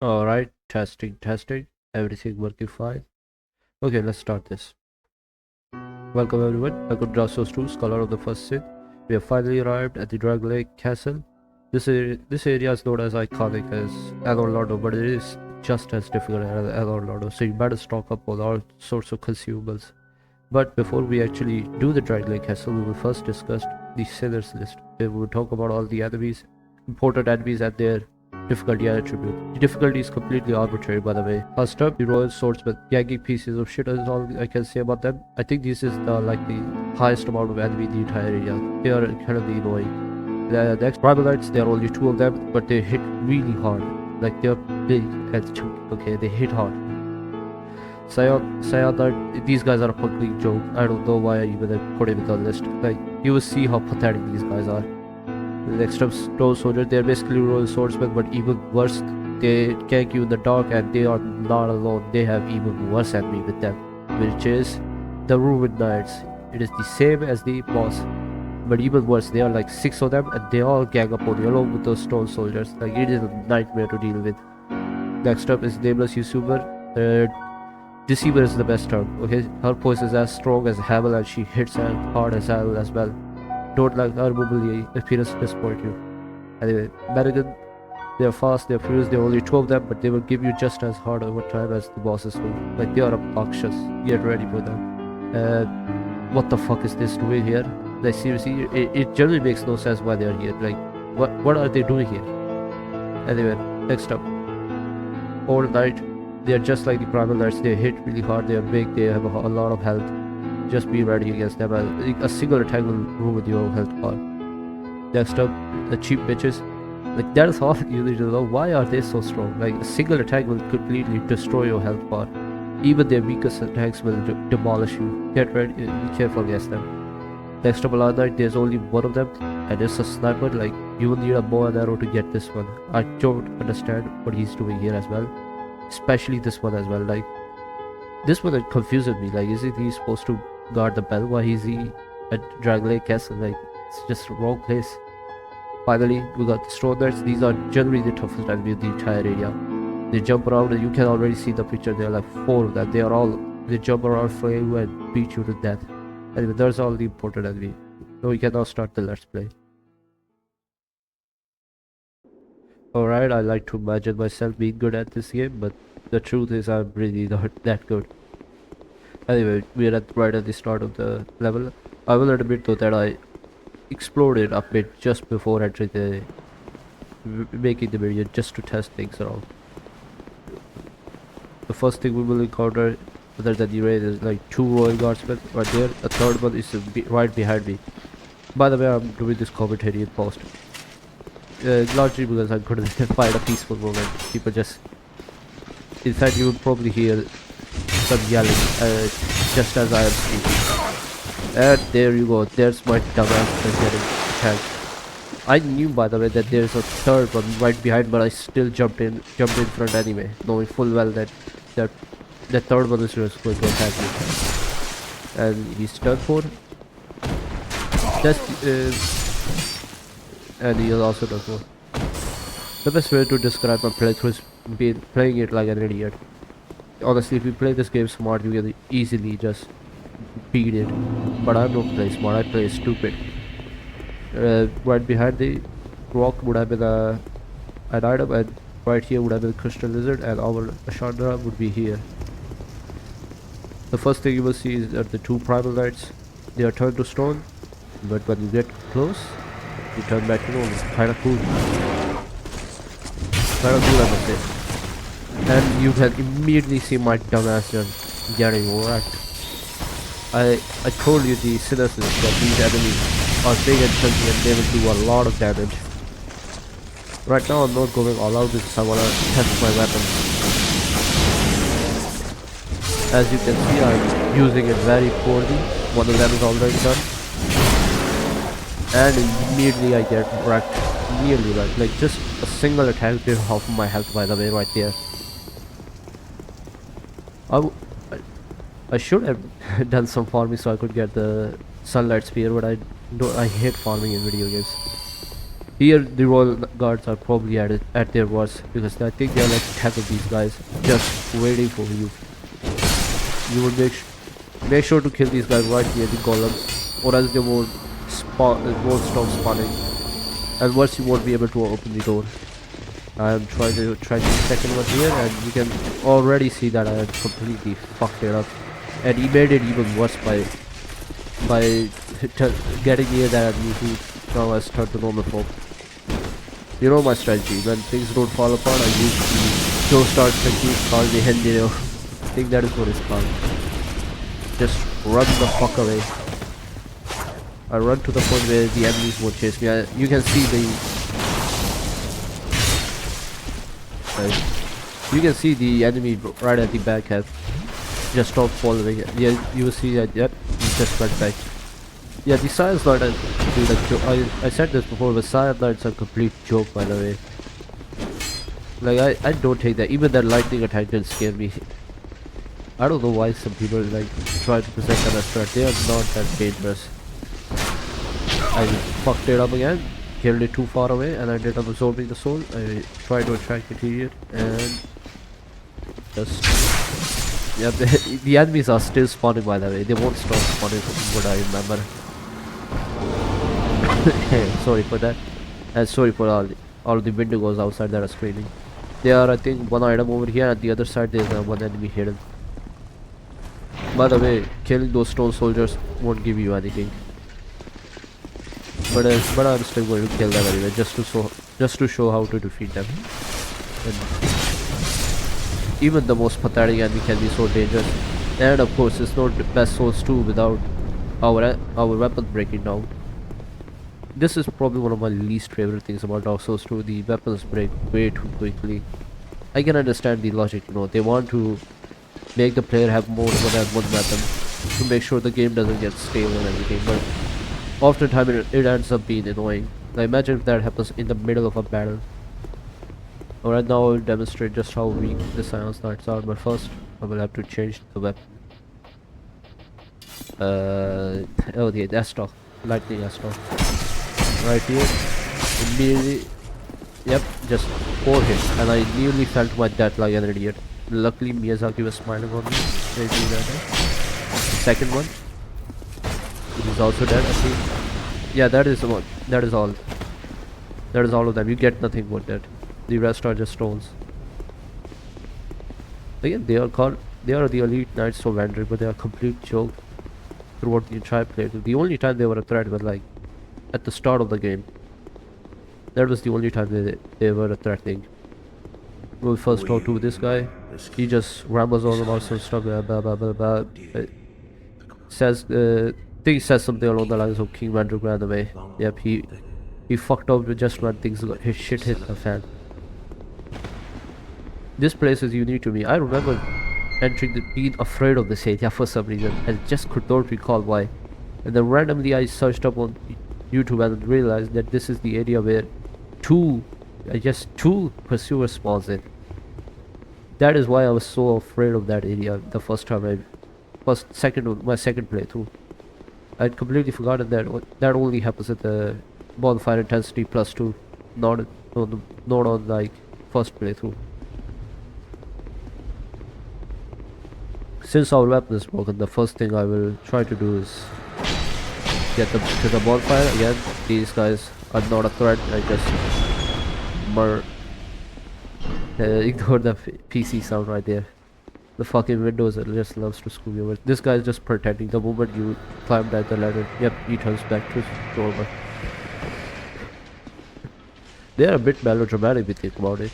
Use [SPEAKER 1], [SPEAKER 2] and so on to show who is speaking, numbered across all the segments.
[SPEAKER 1] Alright, testing, everything working fine. Okay, let's start this. Welcome everyone, welcome to Drasos 2, Scholar of the First Sin. We have finally arrived at the Drangleic Castle. This area is known as iconic as Lordo, but it is just as difficult as Lordo, so you better stock up on all sorts of consumables. But before we actually do the Drangleic Castle, we will first discuss the Sinners list, where we will talk about all the enemies, important enemies and their difficulty attribute. The difficulty is completely arbitrary, by the way. First up, the Royal Swordsman. Gaggy pieces of shit is all I can say about them. I think this is the highest amount of enemy in the entire area. They are incredibly annoying. The next Primal Knights, there are only two of them, but they hit really hard. Like they're big and chunky. Okay, they hit hard. Scion, these guys are a complete joke. I don't know why I even put him in the list. Like, you will see how pathetic these guys are. The next up, Stone Soldier, they're basically Royal Swordsmen, but even worse. They gank you in the dark, and they are not alone. They have even worse enemy with them, which is the Ruined Knights. It is the same as the boss, but even worse. There are like 6 of them, and they all gang up on you along with those Stone Soldiers. Like, it is a nightmare to deal with. Next up is Nameless Usurper. Deceiver is the best term, okay? Her voice is as strong as Hamel, and she hits as hard as hell as well. Don't like her mobility, appearance to disappoint you. Anyway, Madigan, they're fast, they're furious, there are only 2 of them, but they will give you just as hard over time as the bosses will. Like, they are obnoxious. Get ready for them. What the fuck is this doing here? Like, seriously, it generally makes no sense why they are here. Like, what are they doing here? Anyway, next up. All Night. They are just like the Primal Knights. They hit really hard, they are big, they have a lot of health. Just be ready against them. A single attack will ruin your health bar. Next up, the cheap bitches. Like, that is all you need to know. Why are they so strong? Like, a single attack will completely destroy your health bar. Even their weakest attacks will demolish you. Get ready, be careful against them. Next up, Alan Knight, there's only one of them, and it's a sniper. Like, you will need a bow and arrow to get this one. I don't understand what he's doing here as well. Especially this one as well. Like, this one, it confuses me. Like, is he supposed to guard the bell? Why is he at Drangleic Castle? Like, it's just the wrong place. Finally, we got the Stone Knights. These are generally the toughest enemy in the entire area. They jump around, and you can already see the picture. There are like 4 of them. They jump around, flay you, and beat you to death. Anyway, there's all the important enemy. So we can now start the Let's Play. Alright, I like to imagine myself being good at this game, but the truth is I'm really not that good. Anyway, we're right at the start of the level. I will admit though that I explored a bit just before entering making the video, just to test things around. The first thing we will encounter, other than the raid, is like 2 Royal Guardsmen right there. A third one is right behind me. By the way, I'm doing this commentary in post. Largely because I couldn't find a peaceful moment. People just... In fact, you will probably hear some yelling just as I am speaking. And there you go. There's my dumbass getting attacked. I knew, by the way, that there's a third one right behind, but I still jumped in front anyway, knowing full well that the third one is just going to attack me. And he's done for. And he is also done for. The best way to describe my playthrough is playing it like an idiot. Honestly, if you play this game smart, you can easily just beat it. But I don't play smart, I play stupid. Right behind the rock would have been an item, and right here would have been a crystal lizard, and our Ashandra would be here. The first thing you will see is that the 2 Primal Knights, they are turned to stone, but when you get close, you turn back to normal. Kinda cool. Kinda cool, I must say. And you can immediately see my dumbass just getting wrecked. I told you the Sinners list that these enemies are big and chunky, and they will do a lot of damage. Right now I'm not going all out because I wanna test my weapon. As you can see, I'm using it very poorly. One of them is already done. And immediately I get wrecked. Nearly wrecked. Like, just a single attack did half of my health, by the way, right there. I should have done some farming so I could get the Sunlight Spear, but I hate farming in video games. Here the royal guards are probably at their worst because I think they're like 10 of these guys just waiting for you. You would make sure to kill these guys right near the golems, or else they won't stop spawning, and once you won't be able to open the door. I am trying to the second one here, and you can already see that I have completely fucked it up, and he made it even worse by getting near that enemy who now has turned to normal form. You know my strategy. When things don't fall apart, I use the Joe Start technique called the Hendino. I think that is what it's called. Just run the fuck away. I run to the point where the enemies won't chase me. You can see you can see the enemy right at the back have just stopped following. Yeah, you will see that. Yep, he just went back. Yeah, the science knight is a joke. I said this before, but science knight's a complete joke, by the way. Like I don't take that. Even that lightning attack didn't scare me. I don't know why some people like try to present them as threat. They are not that dangerous. I fucked it up again, killed it too far away, and I ended up absorbing the soul. I tried to attract material and just the enemies are still spawning, by the way. They won't stop spawning from what I remember. Sorry for that, and sorry for all the windigos outside that are screaming. There are, I think, one item over here, and the other side there's one enemy hidden. By the way, killing those stone soldiers won't give you anything. But I'm still going to kill them anyway, just to show how to defeat them. And even the most pathetic enemy can be so dangerous. And of course, it's not the best Souls 2 without our weapon breaking down. This is probably one of my least favorite things about Dark Souls 2. The weapons break way too quickly. I can understand the logic, you know. They want to make the player have more than one weapon to make sure the game doesn't get stale and everything, but oftentimes it ends up being annoying. Now imagine if that happens in the middle of a battle. Alright, now I will demonstrate just how weak the Science Knights are, but first I will have to change the weapon. Oh yeah, that's talk. Lightning that's talk. Right here, immediately, yep, just 4 hits, and I nearly fell to my death like an idiot. Luckily Miyazaki was smiling on me. The second one, he is also dead, I think. Yeah, that is one. That is all. That is all of them. You get nothing with that. The rest are just stones. Again, they are the elite knights of Vandric, but they are a complete joke throughout the entire playthrough. The only time they were a threat was like at the start of the game. That was the only time they were a threatening. When we first talked to this guy, he just rambles on about some stuff, blah blah blah blah blah. Says, think he says something along the lines of King Vandric ran away. Yep, he fucked up just when his shit hit the fan. This place is unique to me. I remember being afraid of this area for some reason. I just could not recall why. And then randomly I searched up on YouTube and realized that this is the area where two pursuers spawns in. That is why I was so afraid of that area the first time my second playthrough. I'd completely forgotten that only happens at the bonfire intensity +2, not on like first playthrough. Since our weapon is broken, the first thing I will try to do is get to the bonfire. Again, these guys are not a threat. I just ignore the PC sound right there. The fucking Windows just loves to screw you over. This guy is just pretending. The moment you climb down the ladder, yep, he turns back to normal. They are a bit melodramatic if you think about it.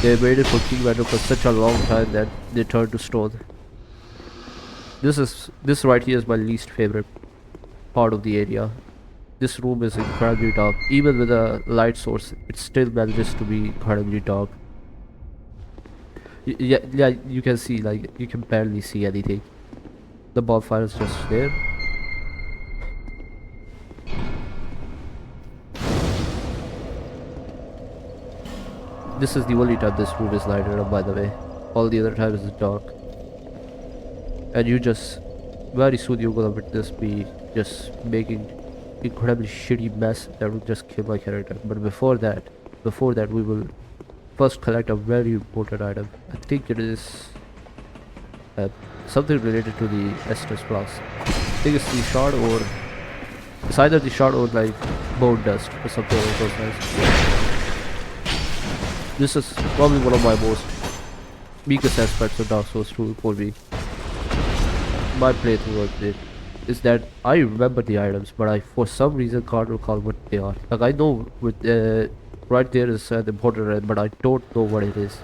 [SPEAKER 1] They waited for King Vandric for such a long time that they turned to stone. This right here is my least favorite part of the area. This room is incredibly dark. Even with a light source, it still manages to be incredibly dark. Yeah, you can see, like, you can barely see anything. The bonfire is just there. This is the only time this room is lighted up, by the way. All the other times it's dark. And you just, very soon you're gonna witness me just making incredibly shitty mess that will just kill my character. But before that, we will first collect a very important item. I think it is uh, something related to the Estus class. I think it's the shard, or it's either the shard or like bone dust or something along those lines. This is probably one of my most weakest aspects of Dark Souls 2 for me. My playthrough of it is that I remember the items, but I for some reason can't recall what they are. Like I know with right there is the important item, but I don't know what it is.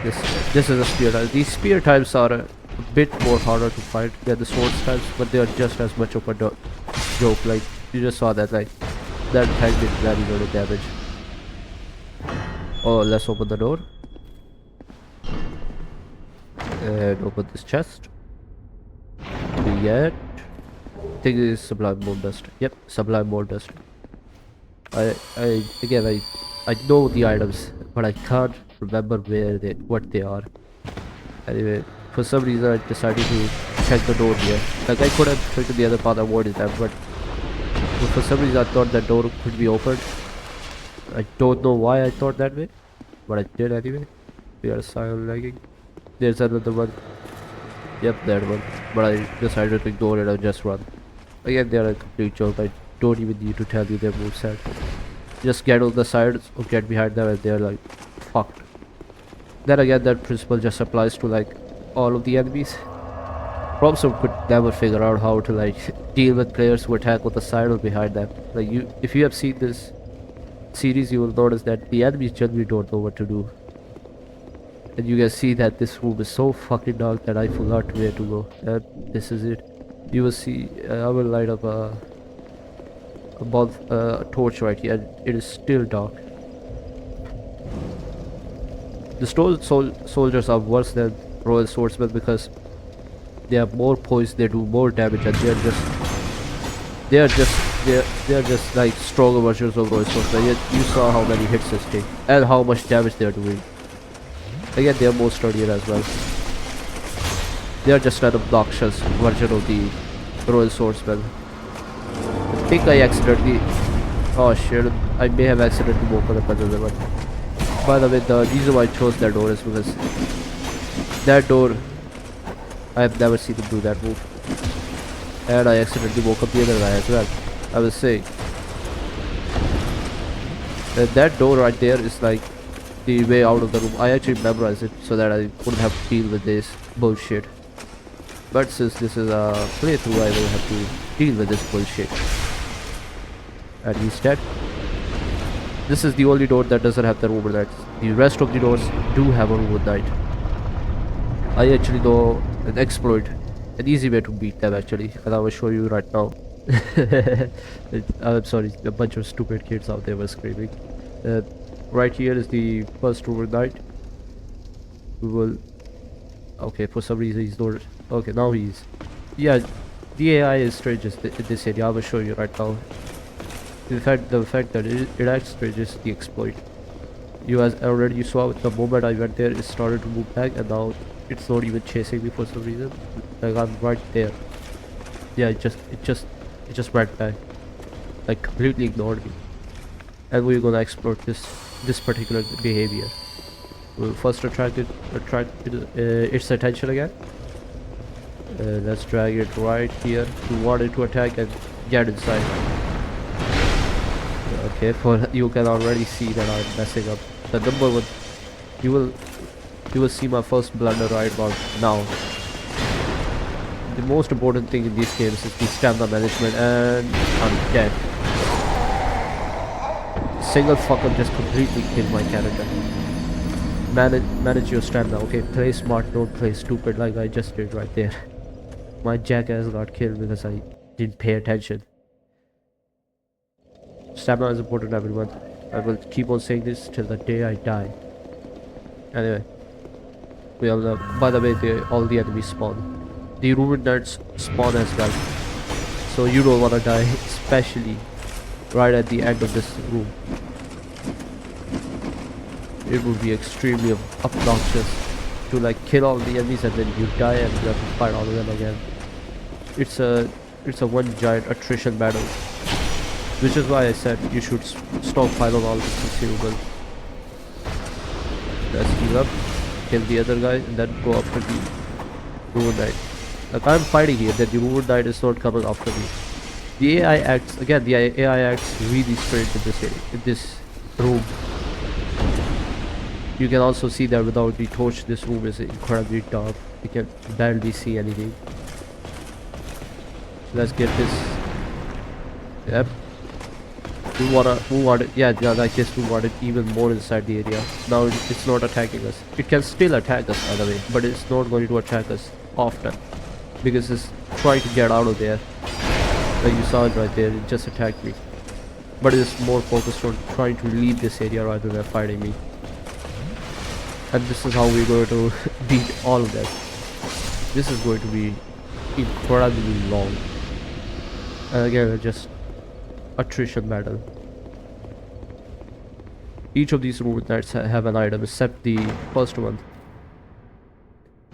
[SPEAKER 1] This is a spear type. These spear types are a bit more harder to fight than the swords types, but they are just as much of a joke. Like you just saw that, like that tank did very little damage. Oh, let's open the door and open this chest. Yet, I think it is sublime bone dust. Yep, sublime bone dust. I know the items, but I can't remember what they are. Anyway, for some reason I decided to check the door here. Like I could have checked the other path, avoided them, but for some reason I thought that door could be opened. I don't know why I thought that way, but I did anyway. We are silent lagging. There's another one. Yep, that one. But I decided to ignore it and just run. Again, they are a complete joke. I don't even need to tell you their moveset. Just get on the sides or get behind them and they're like fucked. Then again, that principle just applies to like all of the enemies. Robson could never figure out how to like deal with players who attack on the side or behind them. Like if you have seen this series, you will notice that the enemies generally don't know what to do. And you can see that this room is so fucking dark that I forgot where to go. And this is it. You will see, I will light up a torch right here, and it is still dark. The stone soldiers are worse than royal swordsmen because they have more poise, they do more damage, and they are just like stronger versions of royal swordsmen. Yet you saw how many hits they take and how much damage they are doing. Again, they are more sturdier as well. They are just an obnoxious version of the royal swordsman. I think I accidentally... Oh shit, I may have accidentally opened up another one. By the way, the reason why I chose that door is because that door, I have never seen him do that move. And I accidentally woke up the other guy as well. I was saying that door right there is like the way out of the room. I actually memorized it so that I wouldn't have to deal with this bullshit. But since this is a playthrough, I will have to deal with this bullshit. And he's dead. This is the only door that doesn't have the room at night. The rest of the doors do have a room at night. I actually know an exploit, an easy way to beat them actually, and I will show you right now. I'm sorry, a bunch of stupid kids out there were screaming. Right here is the first room at night. We will... Okay, for some reason he's not... Okay, now he's... Yeah, the AI is strange in this area. I will show you right now. In fact, the fact that it acts strange is the exploit. You saw the moment I went there, it started to move back, and now it's not even chasing me for some reason. Like I'm right there. Yeah, it just went back. Like completely ignored me. And we're gonna exploit this particular behavior. We'll first attract its attention again. Let's drag it right here. We want it to attack and get inside. Okay, you can already see that I'm messing up. The number one, you will see my first blunder right about now. The most important thing in these games is the stamina management, and I'm dead. Single fucker just completely killed my character. Manage your stamina, okay? Play smart, don't play stupid like I just did right there. My jackass got killed because I didn't pay attention. Stamina is important, everyone. I will keep on saying this till the day I die. Anyway, we all know. By the way, all the enemies spawn. The ruined nerds spawn as well. So you don't wanna die, especially right at the end of this room. It would be extremely obnoxious to like kill all the enemies and then you die and you have to fight all of them again. It's a it's a one giant attrition battle, which is why I said you should stockpile on all the consumable. Let's heal up, kill the other guy, and then go after the Ruin Knight. Like, I'm fighting here, that the Ruin Knight is not coming after me. The AI acts, again, the AI acts really strange in this area, in this room. You can also see that without the torch, this room is incredibly dark. You can barely see anything. Let's get this. Yep. We want it, yeah, like this, we want it even more inside the area. Now it's not attacking us. It can still attack us, by the way, but it's not going to attack us often, because it's trying to get out of there. Like you saw it right there, it just attacked me. But it's more focused on trying to leave this area rather than fighting me. And this is how we're going to beat all of that. This is going to be incredibly long. And again, just attrition battle. Each of these Ruin Knights have an item except the first one.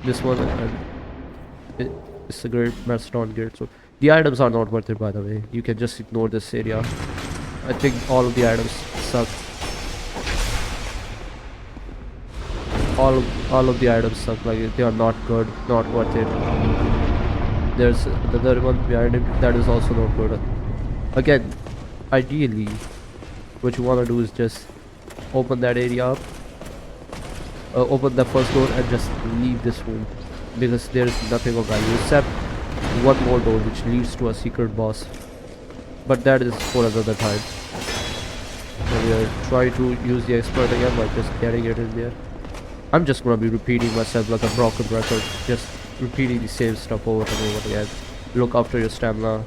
[SPEAKER 1] This one, and it's a great Mastodon Gate. So the items are not worth it, by the way. You can just ignore this area. I think all of the items suck. All of the items suck. Like, they are not good, not worth it. There's another one behind it that is also not good. Again, ideally, what you want to do is just open that area up, open the first door, and just leave this room, because there is nothing of value except one more door which leads to a secret boss. But that is for another time. So we are trying to use the expert again by just getting it in there. I'm just gonna be repeating myself like a broken record, just repeating the same stuff over and over again. Look after your stamina.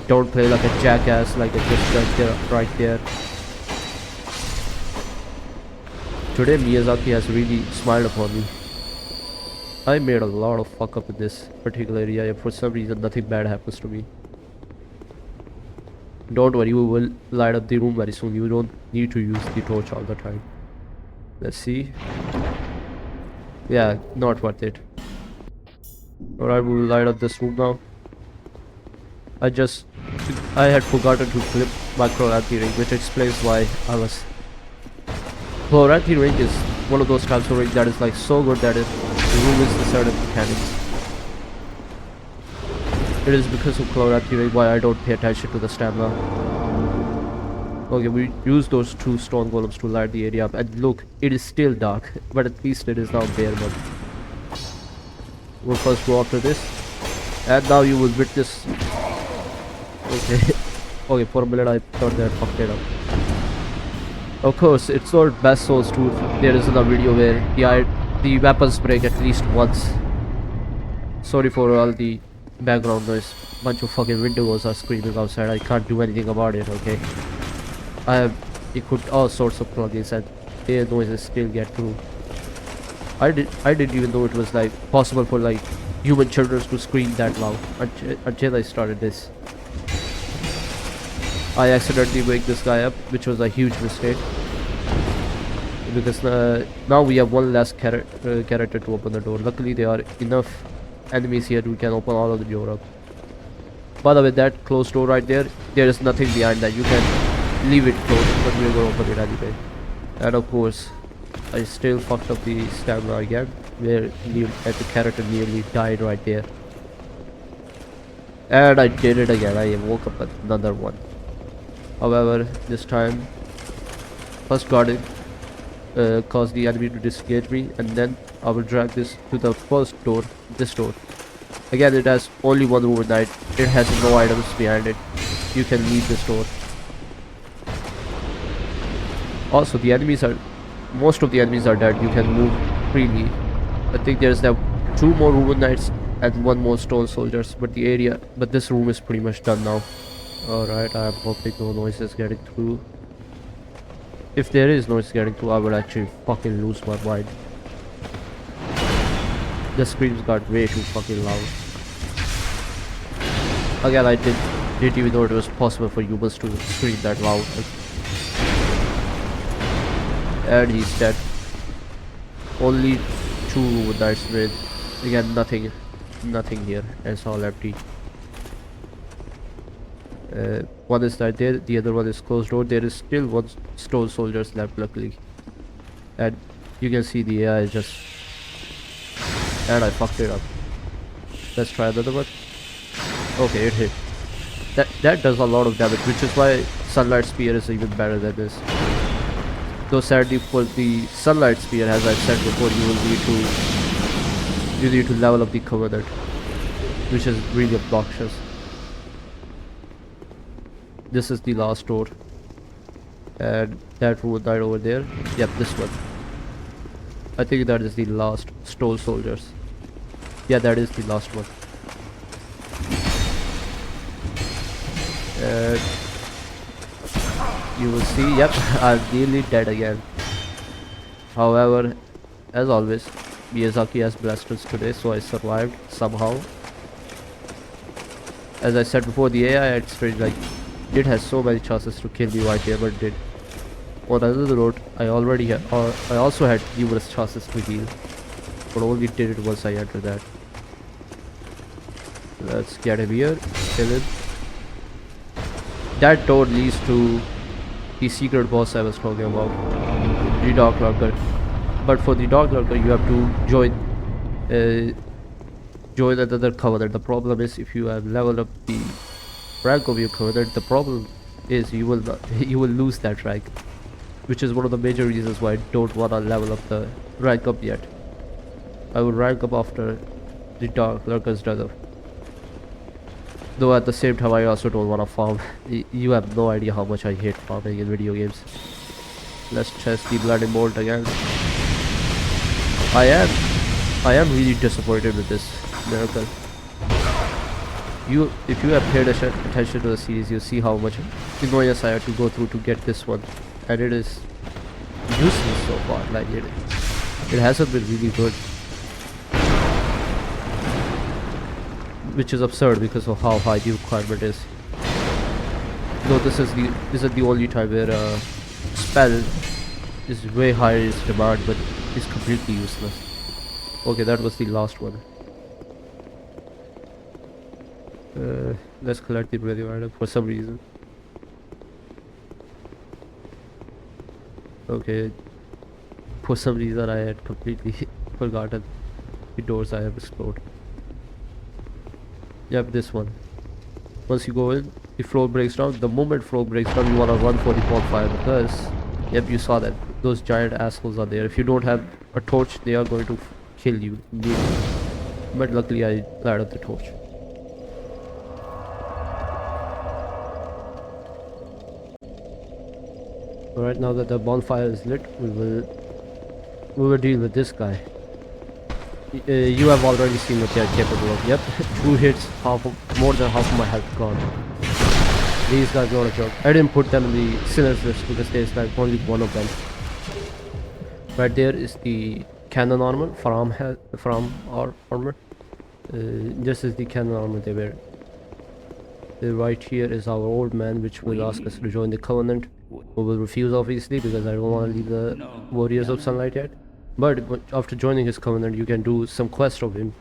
[SPEAKER 1] Don't play like a jackass like I just done right there. Today Miyazaki has really smiled upon me. I made a lot of fuck up in this particular area, and for some reason nothing bad happens to me. Don't worry, we will light up the room very soon. You don't need to use the torch all the time. Let's see. Yeah, not worth it. Alright, we will light up this room now. I had forgotten to flip my Chloranthy ring, which explains why I was... Chloranthy ring is one of those types of ring that is like so good that it ruins the certain mechanics. It is because of Chloranthy ring why I don't pay attention to the stamina. Okay, we use those two stone golems to light the area up, and look, it is still dark, but at least it is now bare mud. We'll first go after this, and now you will witness. Okay, okay, for a minute I thought that fucked it up. Of course, it's not best Souls 2. There is another video where the weapons break at least once. Sorry for all the background noise. Bunch of fucking windows are screaming outside. I can't do anything about it, okay? I have equipped all sorts of plugins and their noises still get through. I didn't even know it was like possible for like human children to scream that loud until I started this. I accidentally wake this guy up, which was a huge mistake, because now we have one less character to open the door. Luckily there are enough enemies here who can open all of the door up. By the way, that closed door right there is nothing behind that. You can leave it closed, but we're gonna open it anyway. And of course, I still fucked up the stamina again, where the character nearly died right there. And I did it again. I woke up another one. However, this time, first guarding caused the enemy to disengage me, and then I will drag this to the first door, this door. Again, it has only one Ruin Knight. It has no items behind it. You can leave this door. Also, most of the enemies are dead. You can move freely. I think there's now 2 more Ruin Knights and 1 more Stone Soldiers, but this room is pretty much done now. Alright, I'm hoping no noise is getting through. If there is noise getting through, I will actually fucking lose my mind. The screams got way too fucking loud. Again, I didn't even know it was possible for humans to scream that loud. And he's dead. Only 2 Ruin Knights with. Again, nothing here. It's all empty. One is right there, the other one is closed door. There is still one stone soldiers left, luckily. And you can see the AI just... And I fucked it up. Let's try another one. Okay, it hit. That does a lot of damage, which is why Sunlight Spear is even better than this. Though sadly for the Sunlight Spear, as I said before, you need to level up the Covenant, which is really obnoxious. This is the last door. And that road right over there. Yep, this one. I think that is the last stone soldiers. Yeah, that is the last one. And you will see, yep, I'm nearly dead again. However, as always, Miyazaki has blessed us today, so I survived somehow. As I said before, the AI at Strange it has so many chances to kill me right here, but did. On another note, I also had numerous chances to heal, but only did it once I entered that. Let's get him here, kill him. That door leads to the secret boss I was talking about, the Dark Lurker. But for the Dark Lurker, you have to join another Covenant. The problem is, if you have leveled up the rank of your Covenant, the problem is you will lose that rank, which is one of the major reasons why I don't want to level up the rank up yet. I will rank up after the Dark Lurker's done up. Though at the same time, I also don't want to farm. You have no idea how much I hate farming in video games. Let's test the Bloody Bolt again. I am really disappointed with this miracle. If you have paid attention to the series, you'll see how much annoyance I had to go through to get this one, and it is useless so far. Like it hasn't been really good, which is absurd because of how high the requirement is. Though this is the only time where a spell is way higher in its demand, but is completely useless. Okay, that was the last one. Let's collect the radio item for some reason. Okay, for some reason I had completely forgotten the doors I have explored. Yep, this one. Once you go in, the floor breaks down. The moment floor breaks down, you wanna run for the bonfire because, yep, you saw that those giant assholes are there. If you don't have a torch, they are going to kill you immediately. But luckily, I light up the torch. Alright, now that the bonfire is lit, we will deal with this guy. You have already seen what they are capable of. Yep, 2 hits, more than half of my health gone. These guys are not a joke. I didn't put them in the sinners list because there's like only one of them. Right there is the cannon armor from armor. This is the cannon armor they wear. Right here is our old man, which will ask us to join the Covenant. We will refuse, obviously, because I don't want to leave the Warriors of Sunlight yet. But after joining his Covenant, you can do some quests of him,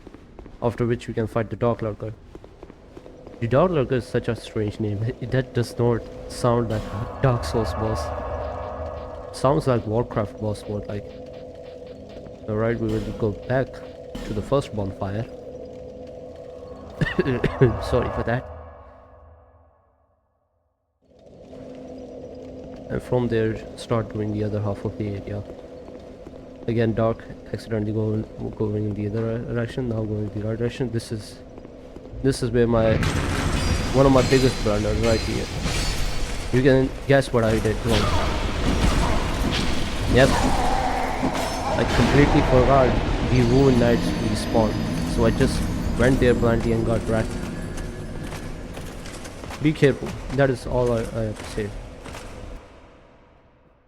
[SPEAKER 1] after which you can fight the Dark Lurker. The Dark Lurker is such a strange name. That does not sound like a Dark Souls boss. Sounds like Warcraft boss more like. Alright, we will go back to the first bonfire. Sorry for that. And from there start doing the other half of the area. Again, Dark accidentally going in the other direction, now going in the right direction. This is where one of my biggest blunders right here. You can guess what I did wrong. Yep, I completely forgot the Ruined Knights respawn, so I just went there blindly and got wrecked. Be careful, that is all I have to say.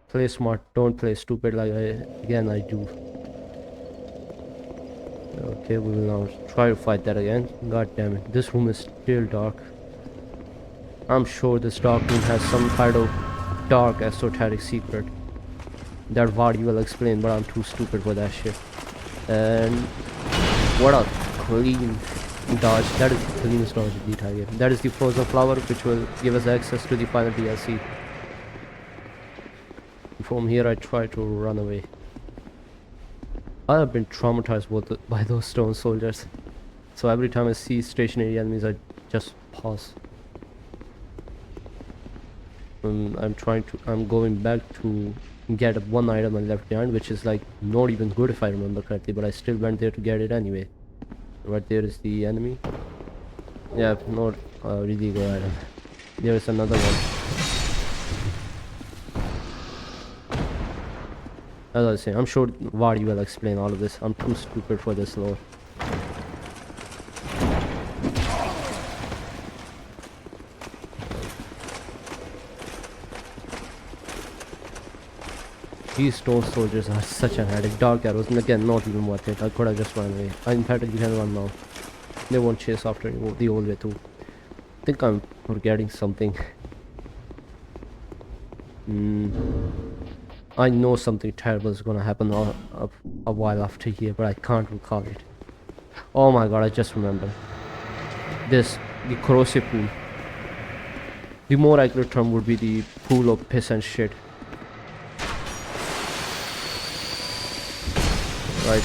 [SPEAKER 1] Play smart, don't play stupid like I do. Okay, we will now try to fight that again. God damn it, this room is still dark. I'm sure this dark room has some kind of dark esoteric secret that Vardy will explain, but I'm too stupid for that shit. And what a clean Dodge. That is the cleanest dodge in the entire game. That is the frozen flower, which will give us access to the final DLC. From here, I try to run away. I have been traumatized by those stone soldiers. So every time I see stationary enemies, I just pause. I'm going back to get one item I left behind, which is like not even good if I remember correctly, but I still went there to get it anyway. Right there is the enemy. Yeah, not a really good item. There is another one. As I say, I'm sure Vardy will explain all of this. I'm too stupid for this lore. These stone soldiers are such an headache. Dark arrows, and again, not even worth it. I could have just run away. In fact, you can run now. They won't chase after you the whole way through. I think I'm forgetting something. I know something terrible is gonna happen a while after here, but I can't recall it. Oh my god, I just remembered. The corrosive pool. The more accurate term would be the pool of piss and shit. Right,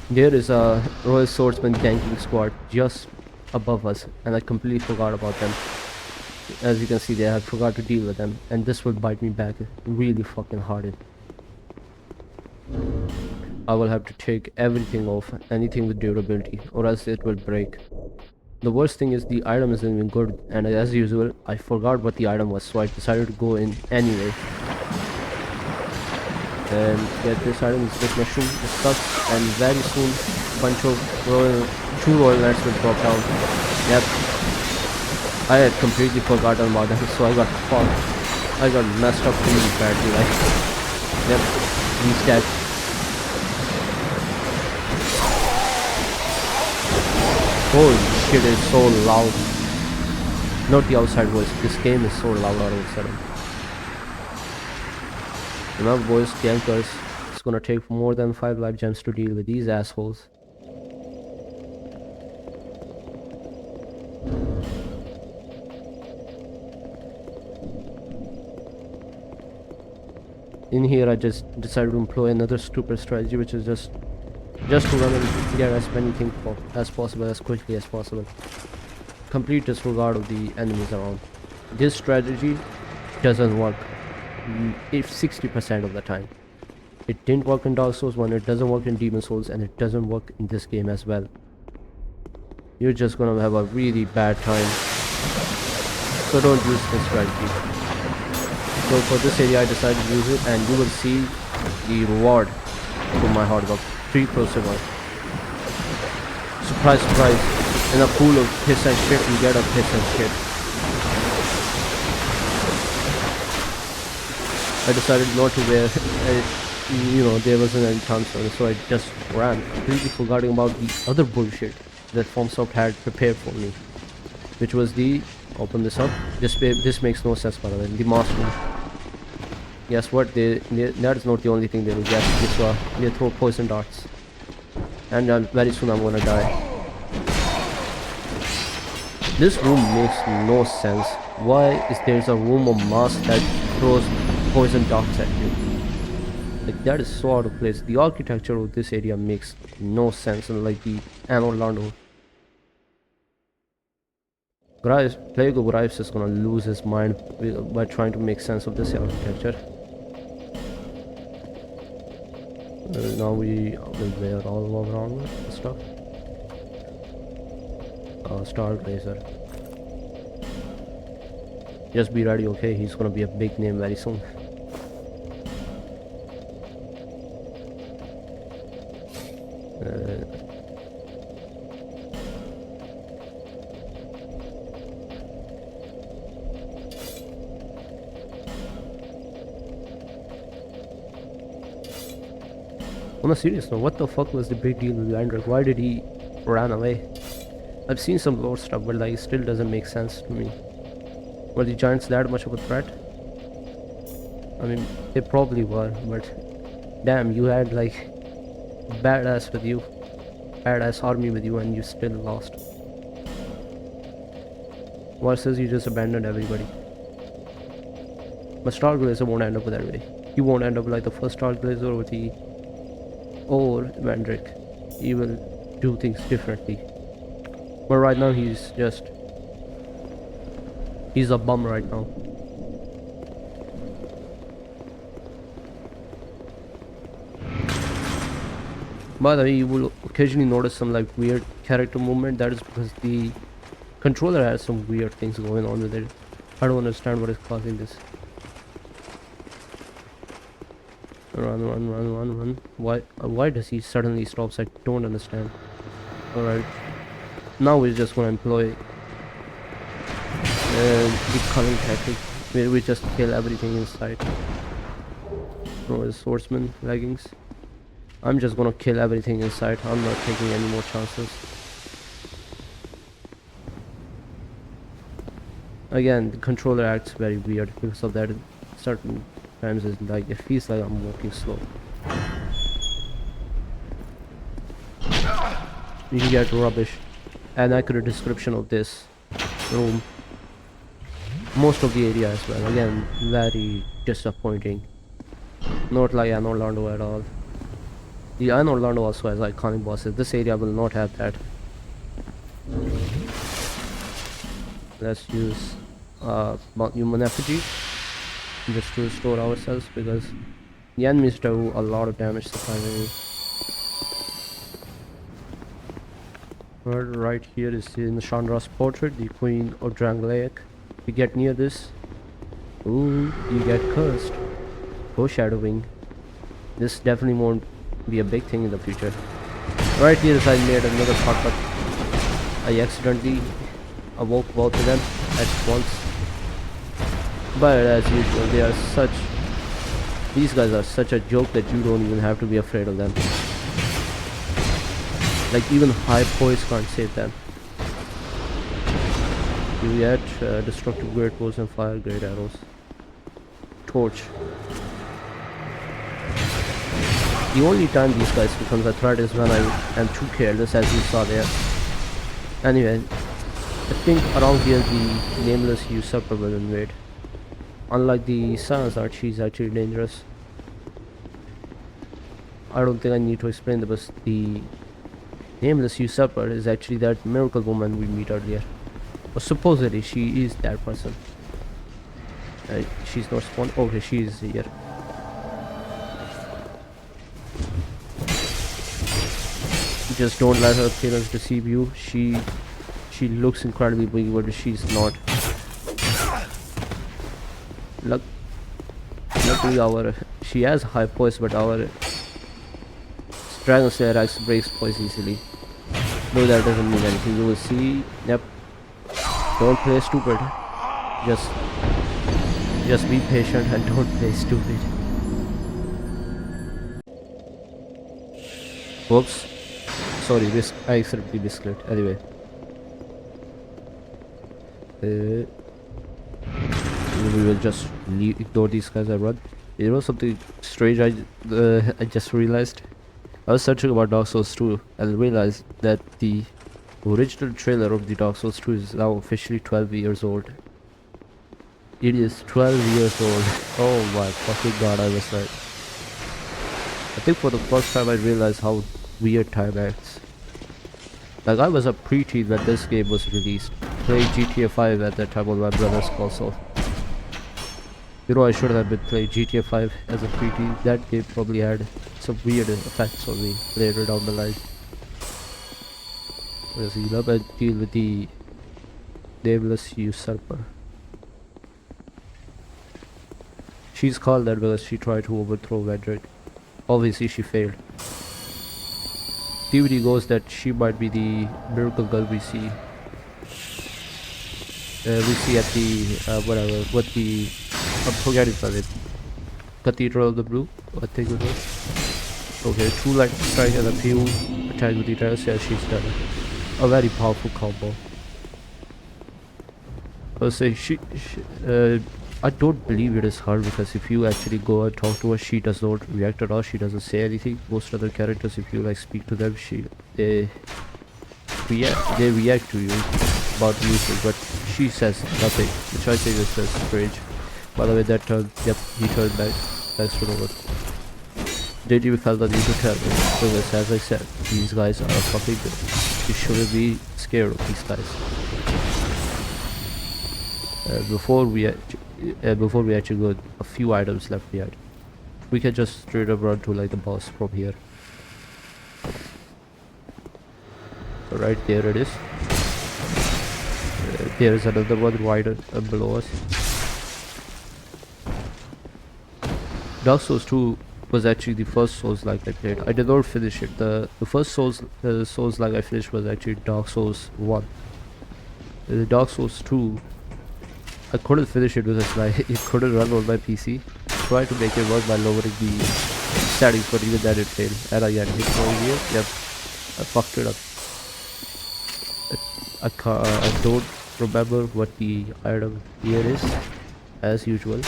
[SPEAKER 1] there is a Royal Swordsman ganking squad just above us, and I completely forgot about them. As you can see there, I forgot to deal with them, and this will bite me back really fucking hard. I will have to take everything off, anything with durability, or else it will break. The worst thing is the item isn't even good, and as usual, I forgot what the item was, so I decided to go in anyway. And get this item, this mushroom, this stuff, and very soon a bunch of two royal knights will drop down. Yep, I had completely forgotten about them, so I got fucked. I got messed up really badly, like, yep, he's dead. Holy shit, it's so loud. Not the outside voice, this game is so loud all of a sudden. Remember boys, gankers, it's gonna take more than 5 life gems to deal with these assholes. In here I just decided to employ another stupid strategy, which is just to run and get as many things as possible, as quickly as possible. Complete disregard of the enemies around. This strategy doesn't work. If 60% of the time. It didn't work in Dark Souls 1, it doesn't work in Demon Souls, and it doesn't work in this game as well. You're just gonna have a really bad time. So don't use this strategy. So for this area I decided to use it, and you will see the reward for my hard work. 3 crucible. Surprise, surprise. In a pool of piss and shit, you get a piss and shit. I decided not to wear, there wasn't any chance on it, so I just ran, completely forgetting about the other bullshit that FromSoft had prepared for me, which was open this up, this makes no sense by the way, the master. Guess what, that is not the only thing they do. Guess they throw poison darts, and very soon I'm gonna die. This room makes no sense. Why is there a room of mass that throws poison darts at you? Like, that is so out of place. The architecture of this area makes no sense, and like the Anno Lando. Plague of Grives is gonna lose his mind by trying to make sense of this architecture. Now we will wear all around the stuff. Stargazer. Just be ready, okay? He's gonna be a big name very soon. On a serious note, what the fuck was the big deal with Landrick? Why did he run away? I've seen some lore stuff, but like, it still doesn't make sense to me. Were the giants that much of a threat? I mean, they probably were, but damn, you had like badass with you. badass army with you and you still lost. Versus you just abandoned everybody. But Stargazer won't end up that way. He won't end up like the first Stargazer or Vandrick. He will do things differently. But right now he's a bum right now. By the way, you will occasionally notice some like weird character movement. That is because the controller has some weird things going on with it. I don't understand what is causing this. Run. Why does he suddenly stops? I don't understand. Alright. Now we're just gonna employ the culling tactic where we just kill everything in sight. Swordsman leggings. I'm just gonna kill everything in sight. I'm not taking any more chances. Again, the controller acts very weird because of that. Certain times it's like it feels like I'm walking slow. You get rubbish. An accurate description of this room. Most of the area as well. Again, very disappointing. Not like Anor Londo at all. The Anor Londo also has iconic bosses. This area will not have that. Let's use human effigy just to restore ourselves because the enemies do a lot of damage surprisingly. Right here is in Chandra's portrait, the Queen of Drangleic. If you get near this, ooh, you get cursed. Foreshadowing. This definitely won't be a big thing in the future. Right here is I made another part, but I accidentally awoke both of them at once. But as usual, these guys are such a joke that you don't even have to be afraid of them. Like even high poise can't save them. You get destructive great bows and fire great arrows. Torch. The only time these guys becomes a threat is when I am too careless, as you saw there. Anyway, I think around here the nameless usurper will invade. Unlike the Sanazar, she's actually dangerous. I don't think I need to explain this, but the nameless usurper is actually that miracle woman we meet earlier. Or supposedly she is that person. She's not spawned. Okay, she is here. Just don't let her appearance deceive you. She looks incredibly big, but she's not. Luckily she has high poise, but our Dragon Slayer axe breaks poise easily. Though that doesn't mean anything. You will see. Yep. Don't play stupid. Just be patient and don't play stupid. Whoops. Sorry, I accidentally misclicked. Anyway. We will just ignore these guys and run. You know something strange I just realized? I was searching about Dark Souls 2 and realized that the original trailer of the Dark Souls 2 is now officially 12 years old. It is 12 years old. Oh my fucking god, I was right. I think for the first time I realized how weird time acts. Like I was a preteen when this game was released, playing GTA 5 at that time on my brother's console. You know, I should have been playing GTA 5 as a preteen. That game probably had some weird effects on me later down the line. Let's see, now I deal with the nameless usurper. She's called that because she tried to overthrow Vendrick. Obviously she failed. Theory goes that she might be the miracle girl we see. At the I'm forgetting about it. Cathedral of the Blue, I think it was. Okay, 2 light strike and a few attacks with the terrace. Yeah, she's done. A very powerful combo. I would say I don't believe it is her, because if you actually go and talk to her, she does not react at all. She doesn't say anything. Most other characters, if you like speak to them, they react to you about music, but she says nothing, which I think is strange. By the way, that turned, yep, he turned back. Thanks for the word. Did you feel the need to tell me? Because as I said, these guys are fucking good. You shouldn't be scared of these guys. Before we actually go, a few items left behind. We can just straight up run to like the boss from here. So right there it is. There is another one wider below us. Dark Souls 2 was actually the first Souls-like I played. I did not finish it. The first Souls-like I finished was actually Dark Souls 1. The Dark Souls 2, I couldn't finish it because like it couldn't run on my PC. Tried to make it work by lowering the settings, but even that it failed. And I got hit over here. Yep, I fucked it up. I don't remember what the item here is, as usual.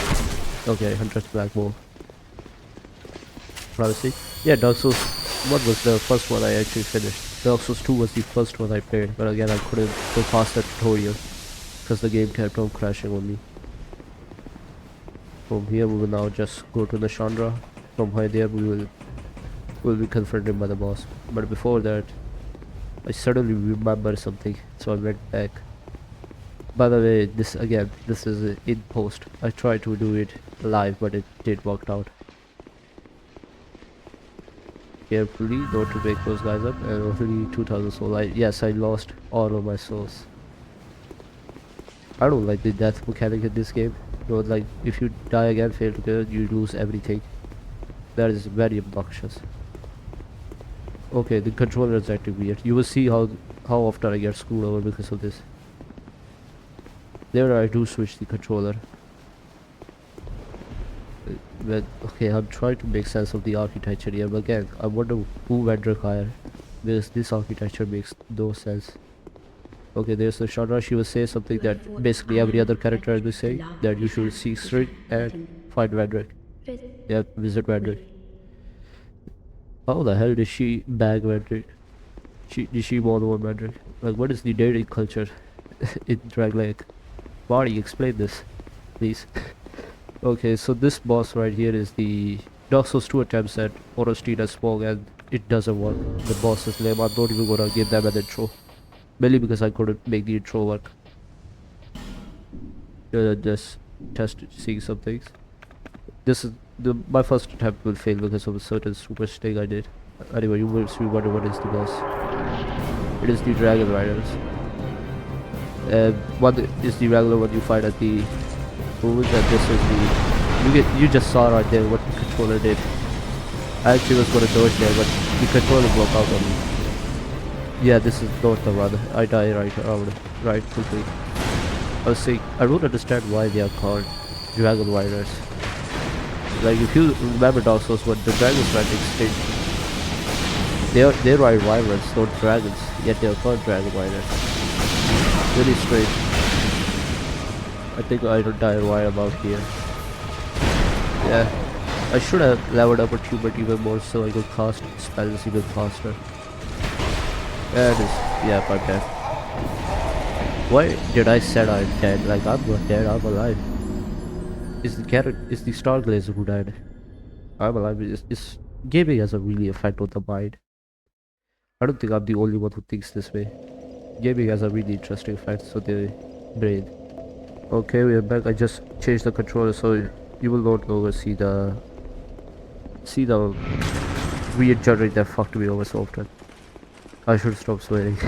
[SPEAKER 1] Okay, Hunter's Black Bow. Privacy. Yeah, Dark Souls 1 was the first one I actually finished. Dark Souls 2 was the first one I played, but again I couldn't go past that tutorial because the game kept on crashing on me. From here we will now just go to the Chandra. From there we will be confronted by the boss. But before that, I suddenly remembered something, so I went back. By the way, this is in post. I tried to do it live, but it did work out. Carefully, not to wake those guys up, and only 2000 souls. Yes, I lost all of my souls. I don't like the death mechanic in this game. You know, like if you die again, fail to kill, you lose everything. That is very obnoxious. Okay, the controller is acting weird. You will see how often I get screwed over because of this. There I do switch the controller. But okay, I'm trying to make sense of the architecture here, but again, I wonder who went Drangleic, because this architecture makes no sense. Okay, there's the Chandra. She will say something that basically every other character will say, that you should seek straight and find Vendrick. Yeah, visit Vendrick. How the hell did she bag Vendrick? Did she more than one Vendrick? Like, what is the dating culture in Drangleic? Marty, explain this, please. Okay, so this boss right here is the Dark Souls 2 attempts at Honesty and Smog, and it doesn't work. The boss is lame. I'm not even gonna give them an intro. Mainly because I couldn't make the intro work. Just seeing some things. This is my first attempt will fail because of a certain super sting I did. Anyway, you will see what is the boss. It is the Dragon Riders. One is the regular one you find at the ruins, and this is the you just saw right there what the controller did. I actually was gonna dodge there, but the controller broke out on me. Yeah, this is not the one. I die right quickly. I was saying, I don't understand why they are called Dragon Riders. Like, if you remember Dark Souls 1, the dragons went extinct. They ride wyverns, not dragons, yet they are called Dragon Riders. Really strange. I think I don't die right about here. Yeah, I should have leveled up achievement even more so I could cast spells even faster. Yeah, I'm dead. Why did I said I'm dead? Like, I'm not dead, I'm alive. It's the Stargazer who died. I'm alive. It's gaming has a really effect on the mind. I don't think I'm the only one who thinks this way. Gaming has a really interesting effect on the brain. Okay, we are back. I just changed the controller so you will not longer see the weird generator that fucked me over so often. I should stop swearing.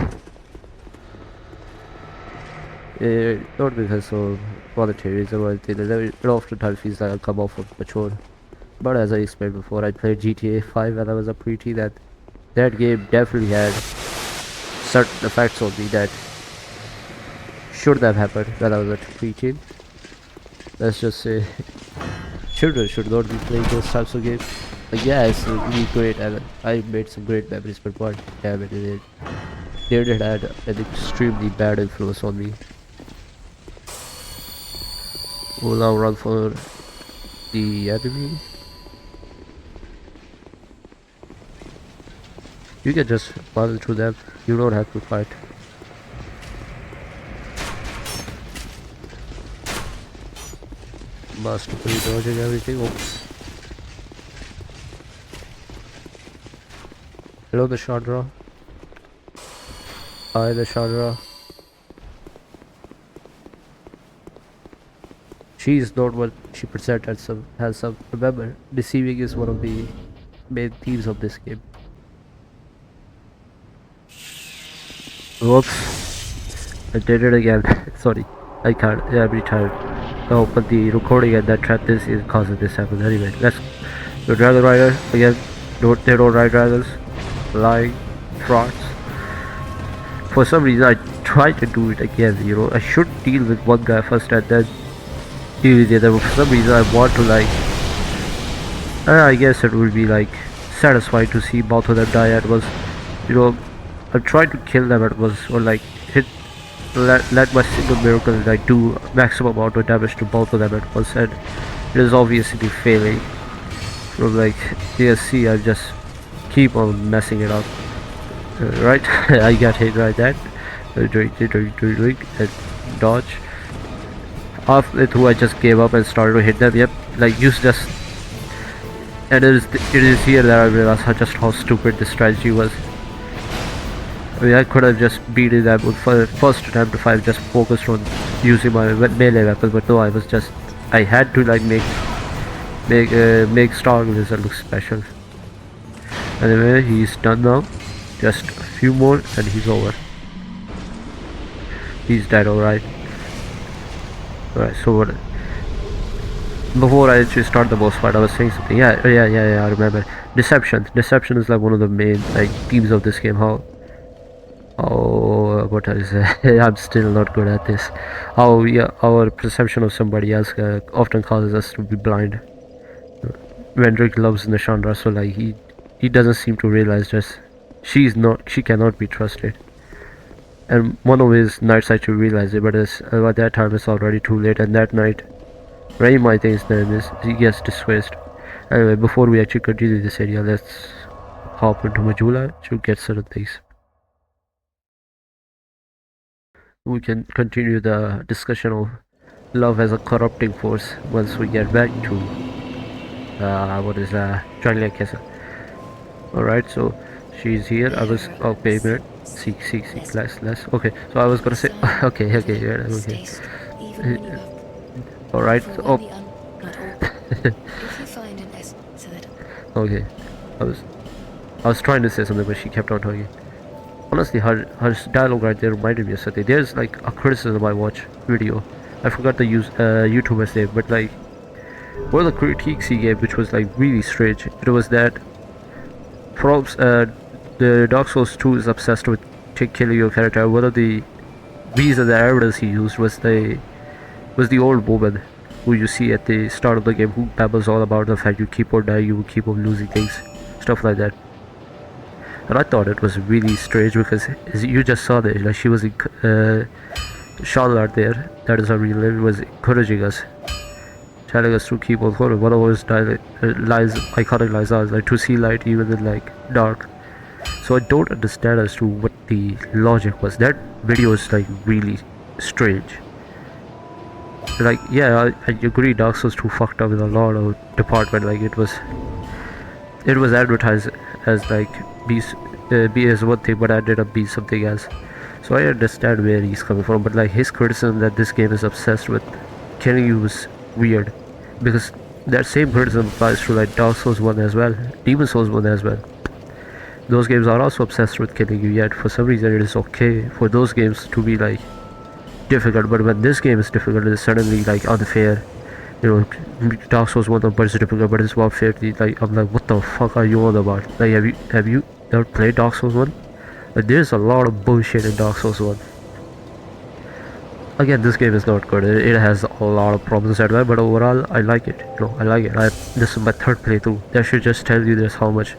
[SPEAKER 1] Not because of monetary reason or anything. It oftentimes feels like I come off of mature. But as I explained before, I played GTA 5 when I was a preteen. That game definitely had certain effects on me that should have happened when I was a preteen. Let's just say children should not be playing those types of games. Like, yeah, it's really great and I made some great memories, but god damn it, it had an extremely bad influence on me. We'll now run for the enemy. You can just run through them. You don't have to fight. Masterfully dodging everything. Oops. Hello, the Chandra. Hi, the Chandra. She is not what she presents as some. Remember, deceiving is one of the main themes of this game. Whoops. I did it again. Sorry. I can't every time. No, but the recording and that trap this is causing this happen. Anyway, let's go. Dragon Rider again. They don't ride dragons. Lying. Frauds. For some reason I tried to do it again, you know. I should deal with one guy first and then deal with the other, but for some reason I want to like I guess it would be like satisfying to see both of them die at once. You know, I'm trying to kill them at once, or like let my single miracle like do maximum amount of damage to both of them at once, and it is obviously failing. From like DSC I just keep on messing it up. Right, I got hit right then. Drink and dodge. Halfway through I just gave up and started to hit them. Yep, like use just, and it is here that I realized how stupid this strategy was. I mean, I could have just beaten them with first attempt if I just focused on using my melee weapon, but no, I had to like make Star Lizard look special. Anyway, he's done now. Just a few more and he's over. He's dead, alright. Alright, so what? Before I actually start the boss fight, I was saying something. Yeah, I remember. Deception. Deception is like one of the main like themes of this game. What I say? I'm still not good at this. How our perception of somebody else often causes us to be blind. Vendrick loves Nashandra, so like he doesn't seem to realize just she cannot be trusted. And one of his knights actually realized it, but by that time it's already too late, and that night Raim, I think his name is, he gets dismissed. Anyway, before we actually continue this area, let's hop into Majula to get certain things. We can continue the discussion of love as a corrupting force once we get back to Drangleic Castle. Alright, so she's here. I was okay, minute. Seek, less. Okay, so I was gonna say okay. Alright, oh. Okay, I was trying to say something, but she kept on talking. Honestly, her dialogue right there reminded me of something. There's like a criticism I watch video. I forgot the YouTuber's name, but like one of the critiques he gave, which was like really strange. It was that the Dark Souls 2 is obsessed with killing your character. One of the reasons, the evidence he used was the old woman who you see at the start of the game, who babbles all about the fact you keep on dying, you keep on losing things, stuff like that. And I thought it was really strange because you just saw that, like, she was Charlotte there, that is her real name, was encouraging us, telling us to keep on going. One of those iconic lines are like to see light even in like dark. So I don't understand as to what the logic was. That video is like really strange. Like, yeah, I agree, Dark Souls 2 fucked up in a lot of department. Like it was advertised as like be as one thing, but ended up being something else. So I understand where he's coming from, but like his criticism that this game is obsessed with killing you was weird, because that same criticism applies to like Dark Souls 1 as well, Demon Souls 1 as well. Those games are also obsessed with killing you, yet for some reason it is okay for those games to be like difficult, but when this game is difficult, it's suddenly like unfair. You know, Dark Souls 1 is difficult, but it's not fair. Like, I'm like, what the fuck are you on about? Like, have you ever played Dark Souls 1? Like, there's a lot of bullshit in Dark Souls 1. Again, this game is not good. It has a lot of problems as well, but overall, I like it. You know, I like it. This is my third playthrough. That should just tell you this how much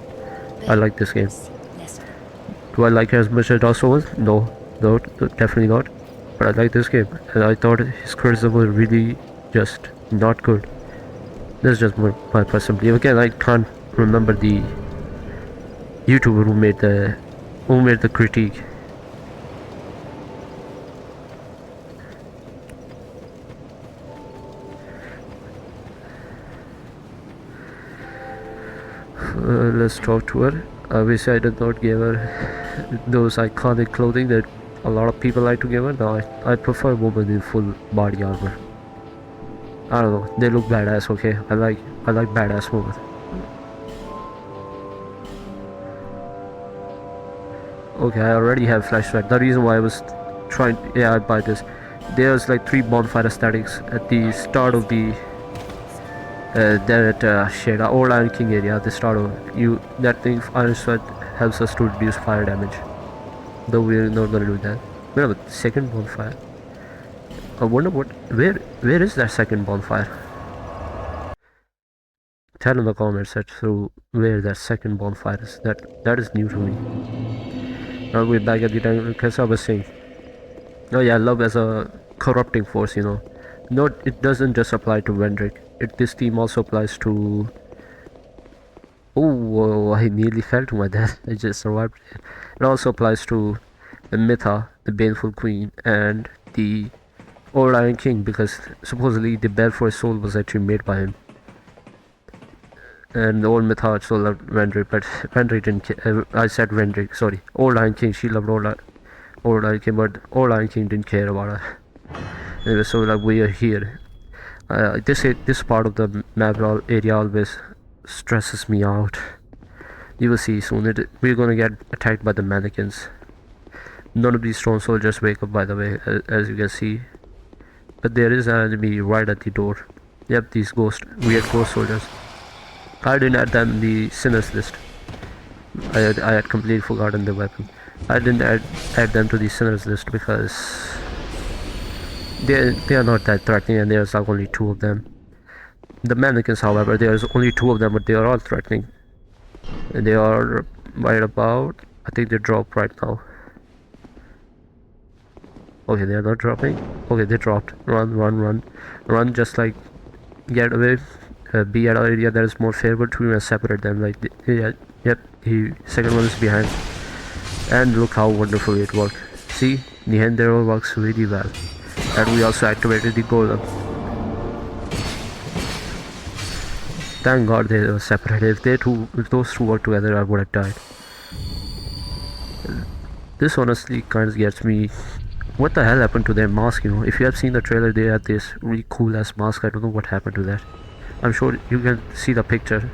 [SPEAKER 1] I like this game. Do I like it as much as Dark Souls 1? No, definitely not. But I like this game, and I thought his criticism was really just not good. That's just my personal belief. Again, I can't remember the YouTuber who made the critique. Let's talk to her. Obviously, I did not give her those iconic clothing that a lot of people like to give her. No, I prefer women in full body armor. I don't know, they look badass. Okay, I like badass women. Okay, I already have flashlight. The reason why I was trying, yeah, I buy this. There's like 3 bonfire aesthetics at the start of the shit, old Iron King area. At the start of that thing, Iron Sweat helps us to reduce fire damage. Though we're not gonna do that. Wait, but second bonfire. I wonder where is that second bonfire? Tell in the comments through where that second bonfire is. That is new to me. Now we're back at the Drangleic Castle. I was saying, oh yeah, love as a corrupting force, you know. No, it doesn't just apply to Vendrick. This theme also applies to. Oh, I nearly fell to my death. I just survived. It also applies to the Mytha, the Baneful Queen, and the Old Iron King, because supposedly the bell for his soul was actually made by him. And the old Mytha also loved Vendrick, but Vendrick didn't. I said Vendrick, sorry. Old Iron King, she loved Old Iron King, but Old Iron King didn't care about her. Anyway, so like we are here. This part of the map area always stresses me out. You will see soon. We're gonna get attacked by the mannequins. None of these stone soldiers wake up, by the way, as you can see. But there is an enemy right at the door. Yep, these weird ghost soldiers. I didn't add them in the sinners list. I had completely forgotten the weapon. I didn't add them to the sinners list because they are not that threatening, and there's like only 2 of them. The mannequins, however, there's only 2 of them, but they are all threatening. And they are right about. I think they drop right now. Okay, they are not dropping. Okay, they dropped. Run! Just like get away. Be at an area that is more favorable to you and separate them. Like, yeah, yep. The second one is behind. And look how wonderful it worked. See, in the end, there all works really well. And we also activated the golem. Thank God they were separated. If those 2 worked together, I would have died. This honestly kind of gets me. What the hell happened to their mask, you know? If you have seen the trailer, they had this really cool ass mask. I don't know what happened to that. I'm sure you can see the picture.